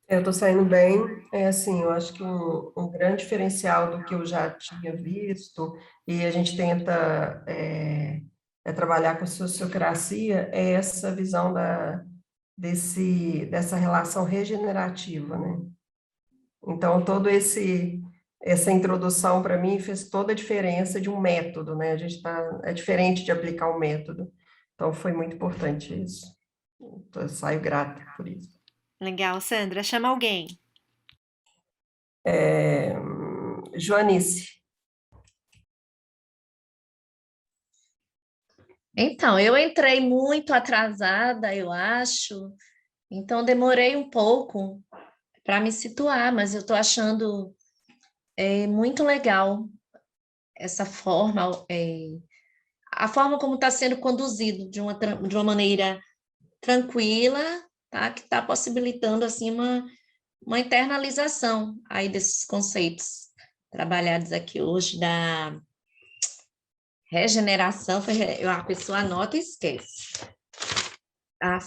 Eu estou saindo bem, assim, eu acho que um grande diferencial do que eu já tinha visto, e a gente tenta trabalhar com sociocracia, é essa visão dessa relação regenerativa, né? Então, essa introdução, para mim, fez toda a diferença de um método, né? É diferente de aplicar um método. Então, foi muito importante isso. Eu saio grata por isso. Legal, Sandra. Chama alguém. Joanice. Então, eu entrei muito atrasada, eu acho, então demorei um pouco para me situar, mas eu estou achando muito legal essa forma, a forma como está sendo conduzido de uma maneira tranquila, tá? Que está possibilitando assim uma internalização aí desses conceitos trabalhados aqui hoje da regeneração. A pessoa anota e esquece.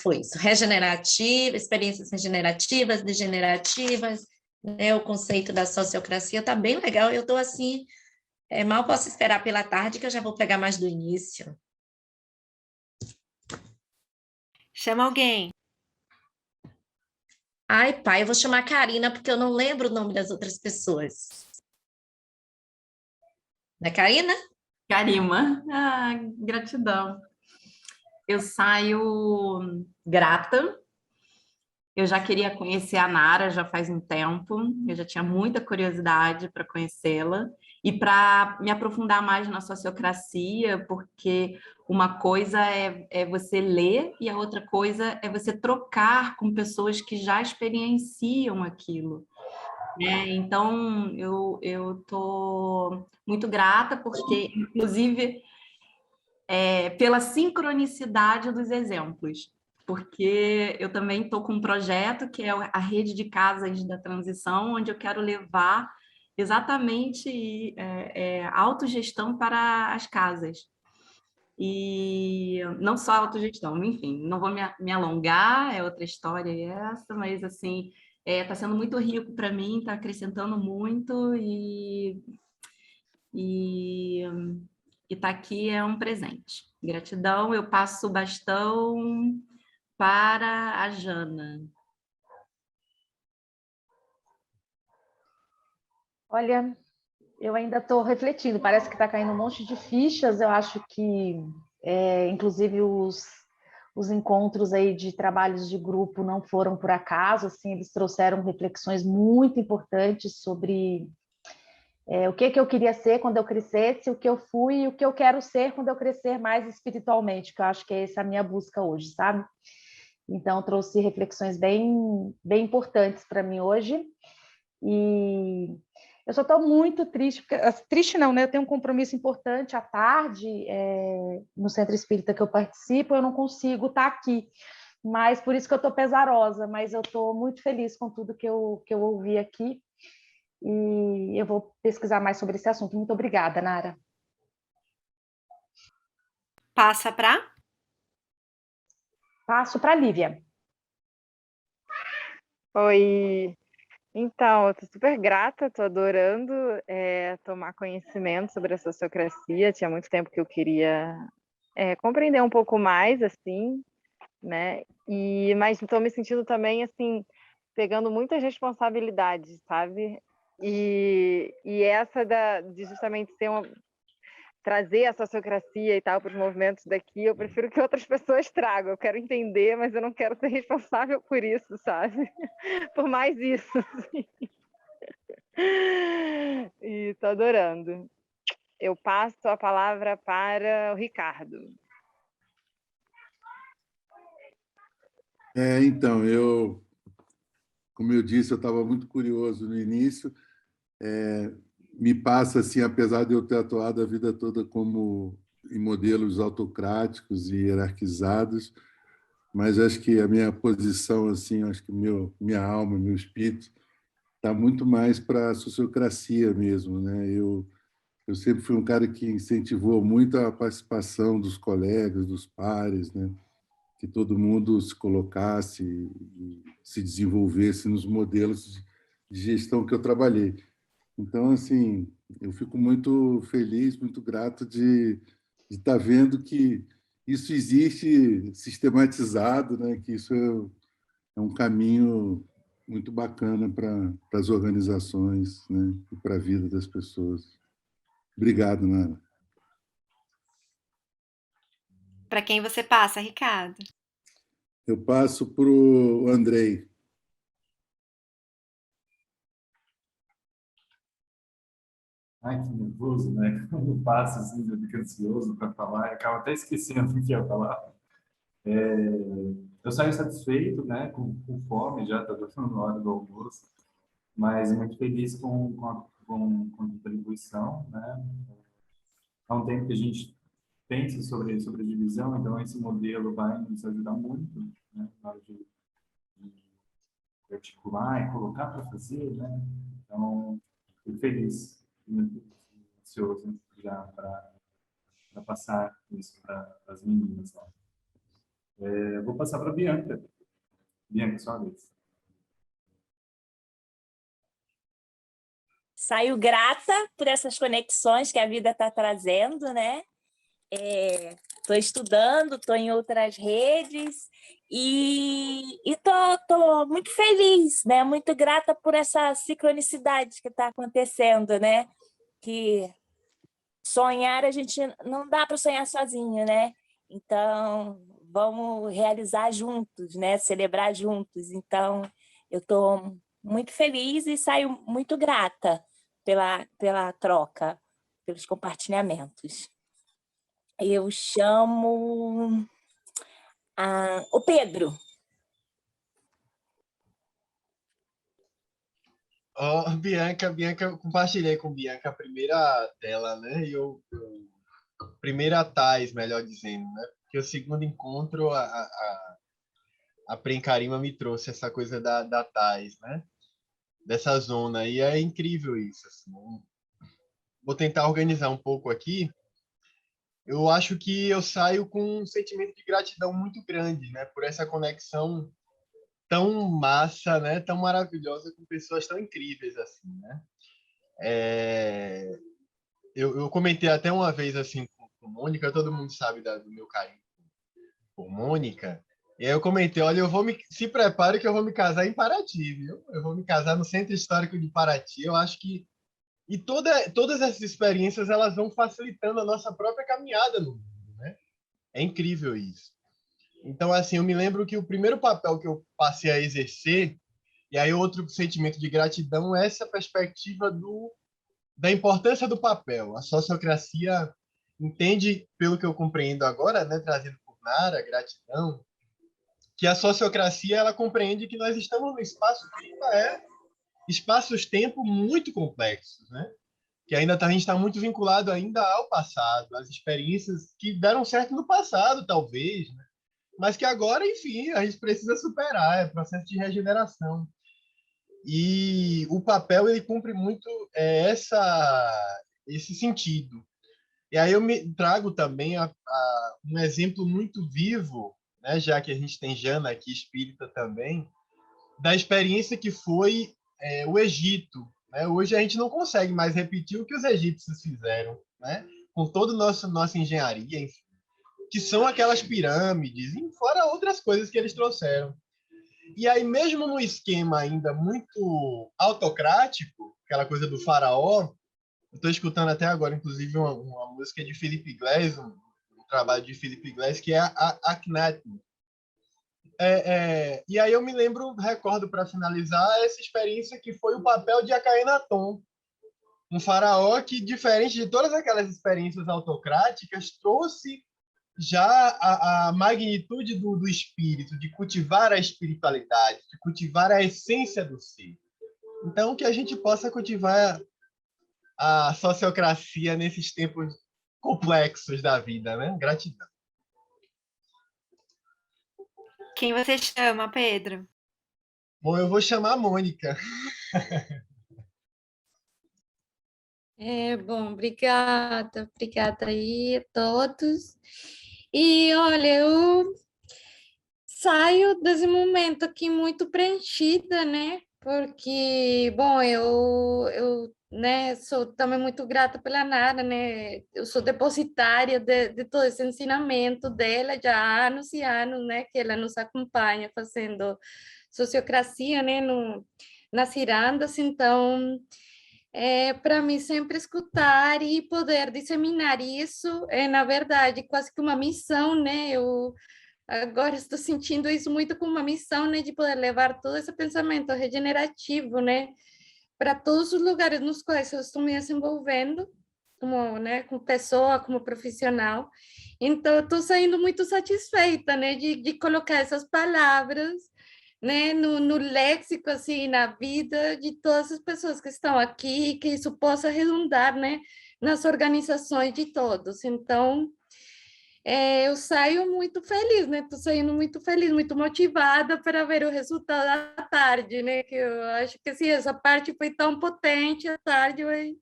Foi isso. Regenerativa, experiências regenerativas, degenerativas, né? O conceito da sociocracia está bem legal. Eu estou assim, mal posso esperar pela tarde, que eu já vou pegar mais do início. Chama alguém. Ai, pai, eu vou chamar a Karina, porque eu não lembro o nome das outras pessoas. Não é Karina? Karima. Gratidão. Eu saio grata. Eu já queria conhecer a Nara já faz um tempo. Eu já tinha muita curiosidade para conhecê-la e para me aprofundar mais na sociocracia, porque uma coisa é você ler e a outra coisa é você trocar com pessoas que já experienciam aquilo. Então, eu estou muito grata, porque, inclusive, pela sincronicidade dos exemplos, porque eu também estou com um projeto que é a rede de casas da transição, onde eu quero levar exatamente autogestão para as casas. E não só autogestão, enfim, não vou me alongar, é outra história essa, mas assim, está sendo muito rico para mim, está acrescentando muito e estar aqui é um presente. Gratidão, eu passo o bastão para a Jana. Olha, eu ainda estou refletindo, parece que está caindo um monte de fichas. Eu acho que, inclusive, os encontros aí de trabalhos de grupo não foram por acaso, assim, eles trouxeram reflexões muito importantes sobre o que eu queria ser quando eu crescesse, o que eu fui e o que eu quero ser quando eu crescer mais espiritualmente, que eu acho que é essa a minha busca hoje, sabe? Então, trouxe reflexões bem, bem importantes para mim hoje. E eu só estou muito triste, porque, triste não, né? Eu tenho um compromisso importante à tarde, no centro espírita que eu participo, eu não consigo estar aqui, mas por isso que eu estou pesarosa, mas eu estou muito feliz com tudo que eu ouvi aqui, e eu vou pesquisar mais sobre esse assunto. Muito obrigada, Nara. Passa para? Passo para a Lívia. Oi, então, eu estou super grata, estou adorando tomar conhecimento sobre a sociocracia. Tinha muito tempo que eu queria compreender um pouco mais, assim, né? Mas estou me sentindo também, assim, pegando muitas responsabilidades, sabe? E essa de justamente trazer a sociocracia e tal para os movimentos daqui, eu prefiro que outras pessoas tragam. Eu quero entender, mas eu não quero ser responsável por isso, sabe? Por mais isso. Assim. E estou adorando. Eu passo a palavra para o Ricardo. Então, como eu disse, eu estava muito curioso no início. Me passa assim, apesar de eu ter atuado a vida toda em modelos autocráticos e hierarquizados, mas acho que a minha posição, assim, acho que minha alma, meu espírito, está muito mais para a sociocracia mesmo, né? Eu sempre fui um cara que incentivou muito a participação dos colegas, dos pares, né? Que todo mundo se colocasse e se desenvolvesse nos modelos de gestão que eu trabalhei. Então, assim, eu fico muito feliz, muito grato de estar vendo que isso existe sistematizado, né? Que isso é um caminho muito bacana para as organizações, né? E para a vida das pessoas. Obrigado, Nara. Para quem você passa, Ricardo? Eu passo para o Andrei. Ai, que nervoso, né? Quando eu passo, assim, eu fico ansioso para falar, eu acabo até esquecendo o que ia falar. Eu saio satisfeito, né? Com fome, já está dando hora do almoço, mas muito feliz com a contribuição, né? Há um tempo que a gente pensa sobre a divisão, então esse modelo vai nos ajudar muito, né? Na hora de articular e colocar para fazer, né? Então, fico feliz, muito ansioso já para passar isso para as meninas lá. Vou passar para a Bianca. Bianca, sua vez. Saio grata por essas conexões que a vida está trazendo, né? Estou estudando, estou em outras redes e estou muito feliz, né? Muito grata por essa sincronicidade que está acontecendo, né? Que sonhar, a gente não dá para sonhar sozinho, né? Então, vamos realizar juntos, né? Celebrar juntos. Então, eu estou muito feliz e saio muito grata pela troca, pelos compartilhamentos. Eu chamo o Pedro. Bianca, eu compartilhei com Bianca a primeira tela, né? Primeira Thais, melhor dizendo, né? Porque o segundo encontro, a Prenkarima me trouxe essa coisa da Thais, né? Dessa zona, e é incrível isso. Assim. Vou tentar organizar um pouco aqui. Eu acho que eu saio com um sentimento de gratidão muito grande, né? Por essa conexão tão massa, né? Tão maravilhosa com pessoas tão incríveis assim, né? Eu comentei até uma vez assim com Mônica, todo mundo sabe do meu carinho por Mônica, E aí eu comentei, olha, se prepare que eu vou me casar em Paraty, viu? Eu vou me casar no Centro Histórico de Paraty. Eu acho que todas essas experiências elas vão facilitando a nossa própria caminhada no mundo, né? É incrível isso. Então, assim, eu me lembro que o primeiro papel que eu passei a exercer, e aí outro sentimento de gratidão é essa perspectiva da importância do papel. A sociocracia entende, pelo que eu compreendo agora, né, trazido por Nara, gratidão, que a sociocracia ela compreende que nós estamos no espaço que ainda é espaços-tempo muito complexos, né? Que ainda a gente está muito vinculado ainda ao passado, às experiências que deram certo no passado, talvez, né? Mas que agora, enfim, a gente precisa superar, é processo de regeneração. E o papel ele cumpre muito esse sentido. E aí eu me trago também um exemplo muito vivo, né, já que a gente tem Jana aqui, espírita também, da experiência que foi o Egito. Né? Hoje a gente não consegue mais repetir o que os egípcios fizeram, né? Com toda a nossa engenharia, enfim, que são aquelas pirâmides, e fora outras coisas que eles trouxeram. E aí, mesmo no esquema ainda muito autocrático, aquela coisa do faraó, eu estou escutando até agora, inclusive, uma música de Philip Glass, um trabalho de Philip Glass, que é a Akhenaten. E aí eu me lembro, recordo para finalizar, essa experiência que foi o papel de Akhenaton, um faraó que, diferente de todas aquelas experiências autocráticas, trouxe já a magnitude do espírito, de cultivar a espiritualidade, de cultivar a essência do ser. Então, que a gente possa cultivar a sociocracia nesses tempos complexos da vida, né? Gratidão. Quem você chama, Pedro? Bom, eu vou chamar a Mônica. Bom, obrigada aí a todos. E olha, eu saio desse momento aqui muito preenchida, né? Porque, bom, eu né, sou também muito grata pela Nara, né? Eu sou depositária de todo esse ensinamento dela já há anos e anos, né? Que ela nos acompanha fazendo sociocracia, né? Nas cirandas, então para mim sempre escutar e poder disseminar isso é na verdade quase que uma missão, né? Eu agora estou sentindo isso muito como uma missão, né, de poder levar todo esse pensamento regenerativo, né, para todos os lugares nos quais eu estou me desenvolvendo, como, né, como pessoa, como profissional. Então, eu estou saindo muito satisfeita, né, de colocar essas palavras, né, no léxico, assim, na vida de todas as pessoas que estão aqui, que isso possa redundar, né, nas organizações de todos. Então, eu saio muito feliz, né? Estou saindo muito feliz, muito motivada para ver o resultado da tarde, né? Que eu acho que assim, essa parte foi tão potente, a tarde vai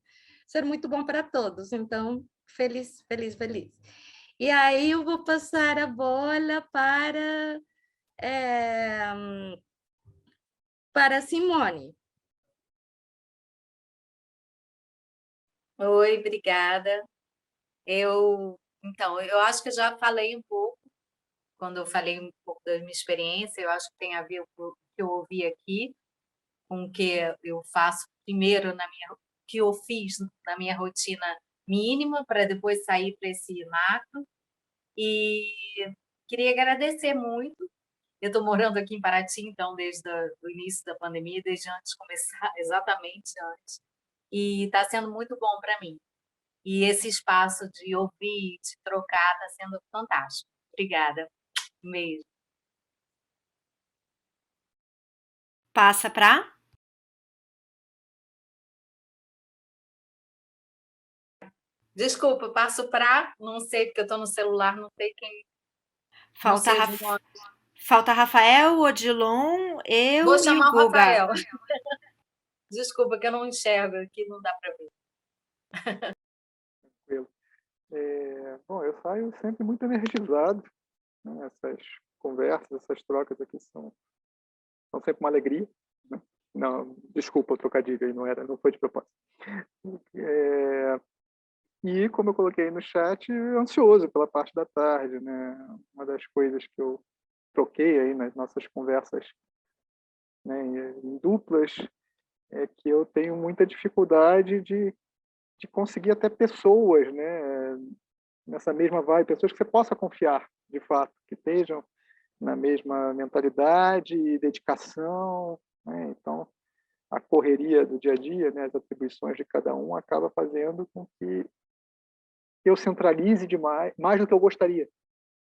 ser muito bom para todos. Então, feliz, feliz, feliz. E aí eu vou passar a bola para Simone. Oi, obrigada. Então, eu acho que eu já falei um pouco, quando eu falei um pouco da minha experiência, eu acho que tem a ver com o que eu ouvi aqui, com o que eu faço primeiro que eu fiz na minha rotina mínima, para depois sair para esse macro. E queria agradecer muito. Eu estou morando aqui em Paraty, então, desde o início da pandemia, desde antes de começar, exatamente antes. E está sendo muito bom para mim. E esse espaço de ouvir, de trocar, está sendo fantástico. Obrigada. Um beijo. Passa para? Desculpa, passo para... Não sei, porque eu estou no celular, não sei quem... Falta Rafael, Odilon, eu Vou e chamar o o Guga. Rafael. Desculpa, que eu não enxergo aqui, não dá para ver. Tranquilo. Bom, eu saio sempre muito energizado, né? Essas conversas, essas trocas aqui são sempre uma alegria, né? Não, desculpa o trocadilho aí, não foi de propósito. E como eu coloquei no chat, ansioso pela parte da tarde, né? Uma das coisas que eu troquei aí nas nossas conversas, né, em duplas, é que eu tenho muita dificuldade de conseguir até pessoas, né, nessa mesma vibe, pessoas que você possa confiar, de fato, que estejam na mesma mentalidade e dedicação, né? Então, a correria do dia a dia, né, as atribuições de cada um, acaba fazendo com que eu centralize demais, mais do que eu gostaria,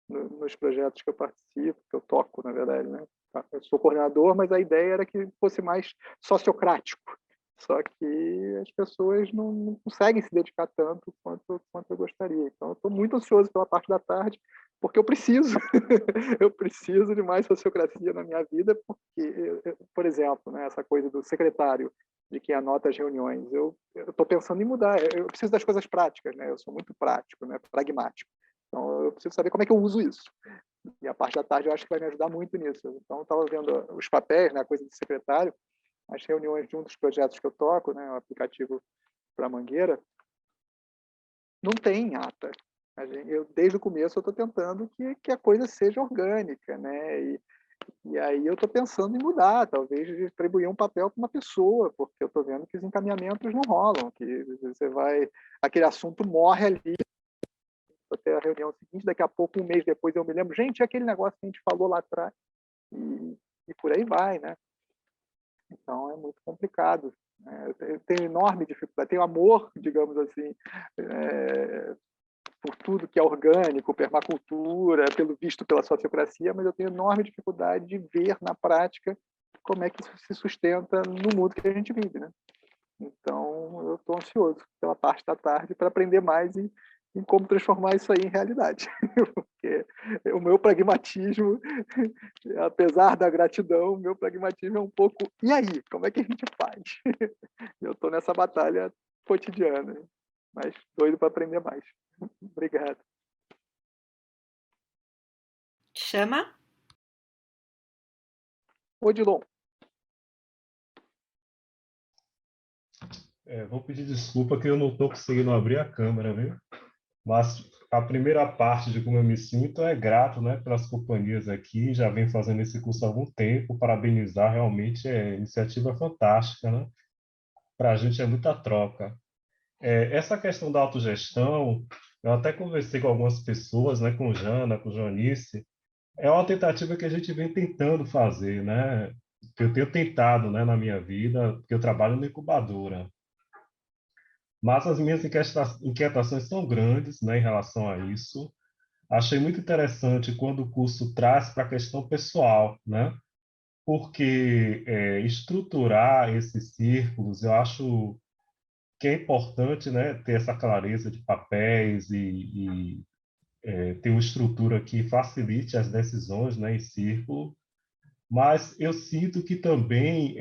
nos projetos que eu participo, que eu toco, na verdade, né? Eu sou coordenador, mas a ideia era que fosse mais sociocrático. Só que as pessoas não conseguem se dedicar tanto quanto eu gostaria. Então, eu estou muito ansioso pela parte da tarde, porque eu preciso. Eu preciso de mais sociocracia na minha vida, porque, por exemplo, né, essa coisa do secretário, de quem anota as reuniões, eu estou pensando em mudar. Eu preciso das coisas práticas, né? Eu sou muito prático, né, pragmático. Então, eu preciso saber como é que eu uso isso. E a parte da tarde eu acho que vai me ajudar muito nisso. Então, eu estava vendo os papéis, né, a coisa de secretário, as reuniões de um dos projetos que eu toco, né, o aplicativo para Mangueira, não tem ata. Eu, desde o começo, eu estou tentando que a coisa seja orgânica, né? E aí eu estou pensando em mudar, talvez distribuir um papel para uma pessoa, porque eu estou vendo que os encaminhamentos não rolam, que você vai, aquele assunto morre ali, até a reunião seguinte, daqui a pouco, um mês depois, eu me lembro, gente, é aquele negócio que a gente falou lá atrás, e por aí vai, né? Então, é muito complicado. Eu tenho enorme dificuldade, tenho amor, digamos assim, por tudo que é orgânico, permacultura, pelo visto pela sociocracia, mas eu tenho enorme dificuldade de ver na prática como é que isso se sustenta no mundo que a gente vive, né? Então, eu estou ansioso pela parte da tarde para aprender mais em como transformar isso aí em realidade. Porque o meu pragmatismo, apesar da gratidão, o meu pragmatismo é um pouco, e aí, como é que a gente faz? Eu estou nessa batalha cotidiana, mas doido para aprender mais. Obrigado. Chama? Odilon. Vou pedir desculpa que eu não estou conseguindo abrir a câmera, viu? Mas a primeira parte de como eu me sinto é grato, né, pelas companhias aqui, já venho fazendo esse curso há algum tempo, parabenizar, realmente é iniciativa fantástica, né? Para a gente é muita troca. Essa questão da autogestão, eu até conversei com algumas pessoas, né, com Jana, com Joanice, é uma tentativa que a gente vem tentando fazer, né? Que eu tenho tentado, né, na minha vida, porque eu trabalho na incubadora. Mas as minhas inquietações são grandes, né, em relação a isso. Achei muito interessante quando o curso traz para a questão pessoal, né? Porque estruturar esses círculos, eu acho que é importante, né, ter essa clareza de papéis e ter uma estrutura que facilite as decisões, né, em círculo. Mas eu sinto que também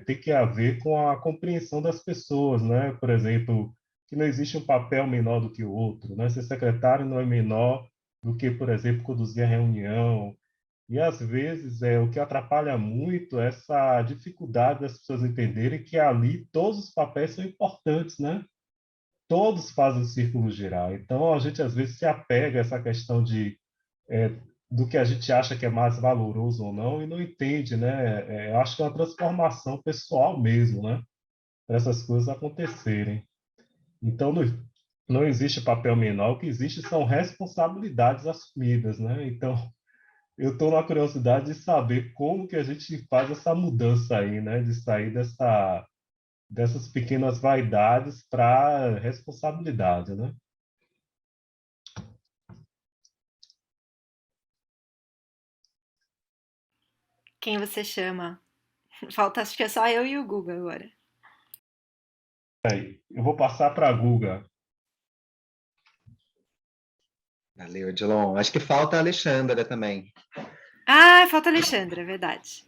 tem que haver com a compreensão das pessoas, né? Por exemplo, que não existe um papel menor do que o outro, né? Ser secretário não é menor do que, por exemplo, conduzir a reunião. E às vezes o que atrapalha muito é essa dificuldade das pessoas entenderem que ali todos os papéis são importantes, né? Todos fazem o círculo girar. Então a gente às vezes se apega a essa questão do que a gente acha que é mais valoroso ou não e não entende, né? Eu acho que é uma transformação pessoal mesmo, né? Para essas coisas acontecerem. Então, não existe papel menor, o que existe são responsabilidades assumidas, né? Então, eu estou na curiosidade de saber como que a gente faz essa mudança aí, né? De sair dessas pequenas vaidades para responsabilidade, né? Quem você chama? Falta, acho que é só eu e o Guga agora. Eu vou passar para a Guga. Valeu, Odilon. Acho que falta a Alexandra também. Ah, falta a Alexandra, é verdade.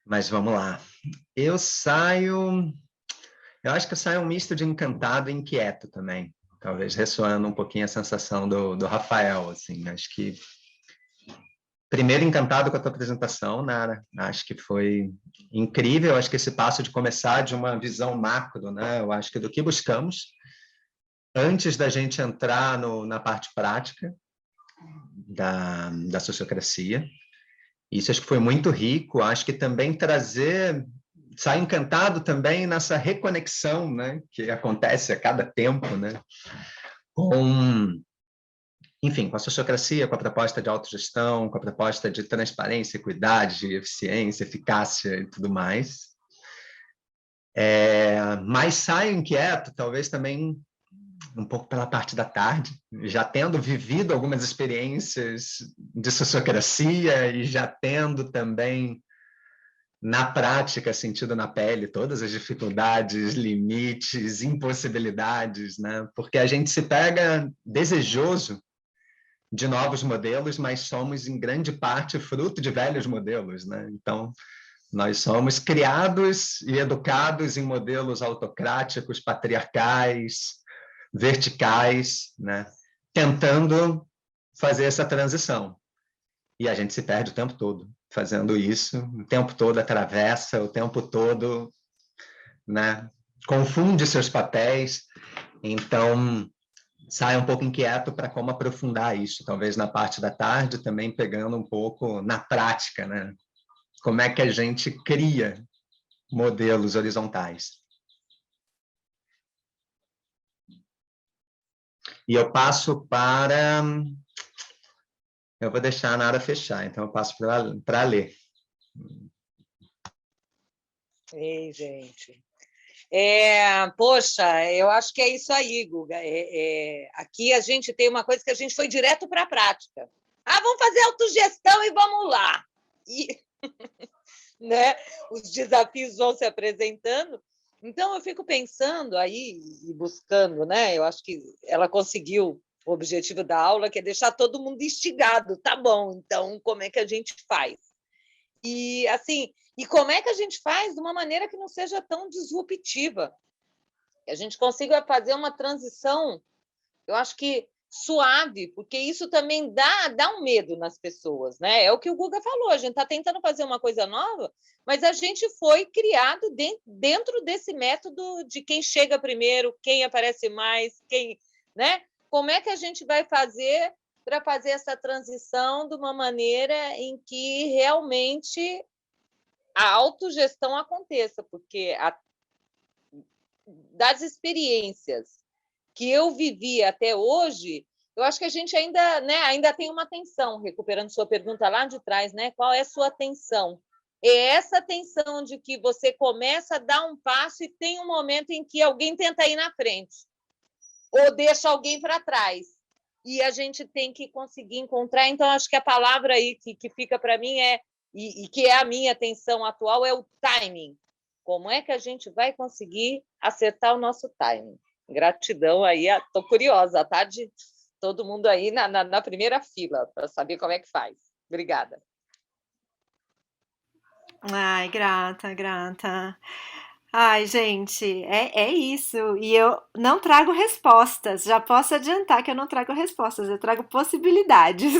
Mas vamos lá. Eu acho que eu saio um misto de encantado e inquieto também. Talvez ressoando um pouquinho a sensação do Rafael, assim. Acho que primeiro encantado com a tua apresentação, Nara. Acho que foi incrível. Acho que esse passo de começar de uma visão macro, né? Eu acho que do que buscamos antes da gente entrar na parte prática, da sociocracia. Isso acho que foi muito rico, acho que também sai encantado também nessa reconexão, né, que acontece a cada tempo, né, enfim, com a sociocracia, com a proposta de autogestão, com a proposta de transparência, equidade, eficiência, eficácia e tudo mais. Mas saio inquieto, talvez também um pouco pela parte da tarde, já tendo vivido algumas experiências de sociocracia e já tendo também, na prática, sentido na pele todas as dificuldades, limites, impossibilidades, né? Porque a gente se pega desejoso de novos modelos, mas somos, em grande parte, fruto de velhos modelos, né? Então, nós somos criados e educados em modelos autocráticos, patriarcais, verticais, né? Tentando fazer essa transição. E a gente se perde o tempo todo fazendo isso, o tempo todo atravessa, o tempo todo, né? Confunde seus papéis. Então, sai um pouco inquieto para como aprofundar isso, talvez na parte da tarde, também pegando um pouco na prática, né? Como é que a gente cria modelos horizontais. E eu passo para... Eu vou deixar a Nara fechar, então eu passo para ler. Ei, gente. Poxa, eu acho que é isso aí, Guga. Aqui a gente tem uma coisa que a gente foi direto para a prática. Vamos fazer autogestão e vamos lá. E, né, os desafios vão se apresentando. Então, eu fico pensando aí e buscando, né? Eu acho que ela conseguiu o objetivo da aula, que é deixar todo mundo instigado. Tá bom, então, como é que a gente faz? E, assim, como é que a gente faz de uma maneira que não seja tão disruptiva? Que a gente consiga fazer uma transição, eu acho que suave, porque isso também dá um medo nas pessoas, né? É o que o Guga falou, a gente está tentando fazer uma coisa nova, mas a gente foi criado dentro desse método de quem chega primeiro, quem aparece mais, quem, né? Como é que a gente vai fazer para fazer essa transição de uma maneira em que realmente a autogestão aconteça? Porque das experiências que eu vivi até hoje, eu acho que a gente ainda tem uma tensão, recuperando sua pergunta lá de trás, né? Qual é a sua tensão? É essa tensão de que você começa a dar um passo e tem um momento em que alguém tenta ir na frente ou deixa alguém para trás. E a gente tem que conseguir encontrar. Então, acho que a palavra aí que fica para mim e que é a minha tensão atual, é o timing. Como é que a gente vai conseguir acertar o nosso timing? Gratidão aí, estou curiosa, tá? De todo mundo aí na primeira fila, para saber como é que faz. Obrigada. Ai, grata. Ai, gente, é isso. E eu não trago respostas. Já posso adiantar que eu não trago respostas, eu trago possibilidades.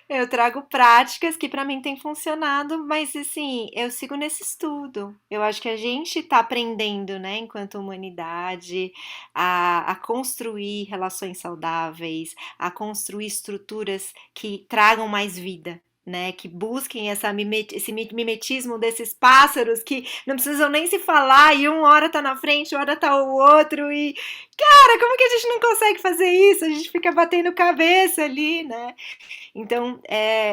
Eu trago práticas que para mim têm funcionado, mas assim, eu sigo nesse estudo. Eu acho que a gente está aprendendo, né, enquanto humanidade, a construir relações saudáveis, a construir estruturas que tragam mais vida. Né, que busquem esse mimetismo desses pássaros que não precisam nem se falar e uma hora tá na frente, uma hora tá o outro e, cara, como que a gente não consegue fazer isso? A gente fica batendo cabeça ali, né? Então,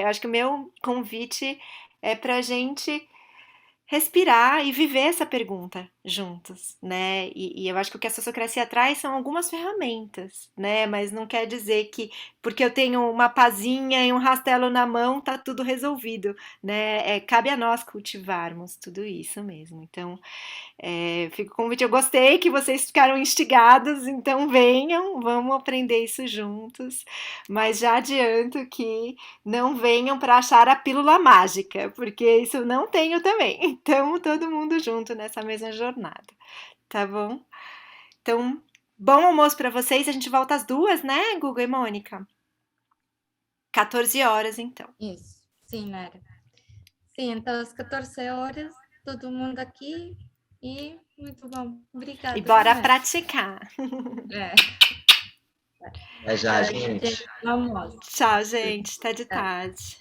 eu acho que o meu convite é pra gente respirar e viver essa pergunta juntos, né? E eu acho que o que a sociocracia traz são algumas ferramentas, né? Mas não quer dizer que porque eu tenho uma pazinha e um rastelo na mão tá tudo resolvido, né? Cabe a nós cultivarmos tudo isso mesmo. Então, fica o convite. Eu gostei que vocês ficaram instigados, então venham, vamos aprender isso juntos. Mas já adianto que não venham para achar a pílula mágica, porque isso eu não tenho também. Então, todo mundo junto nessa mesma jornada, tá bom? Então, bom almoço para vocês. A gente volta às 2, né, Guga e Mônica? 14 horas, então. Isso, sim, Nara. Sim, então às 14 horas, todo mundo aqui e muito bom. Obrigada. E bora praticar. É. Até já, gente. Tchau, gente. Até de tarde.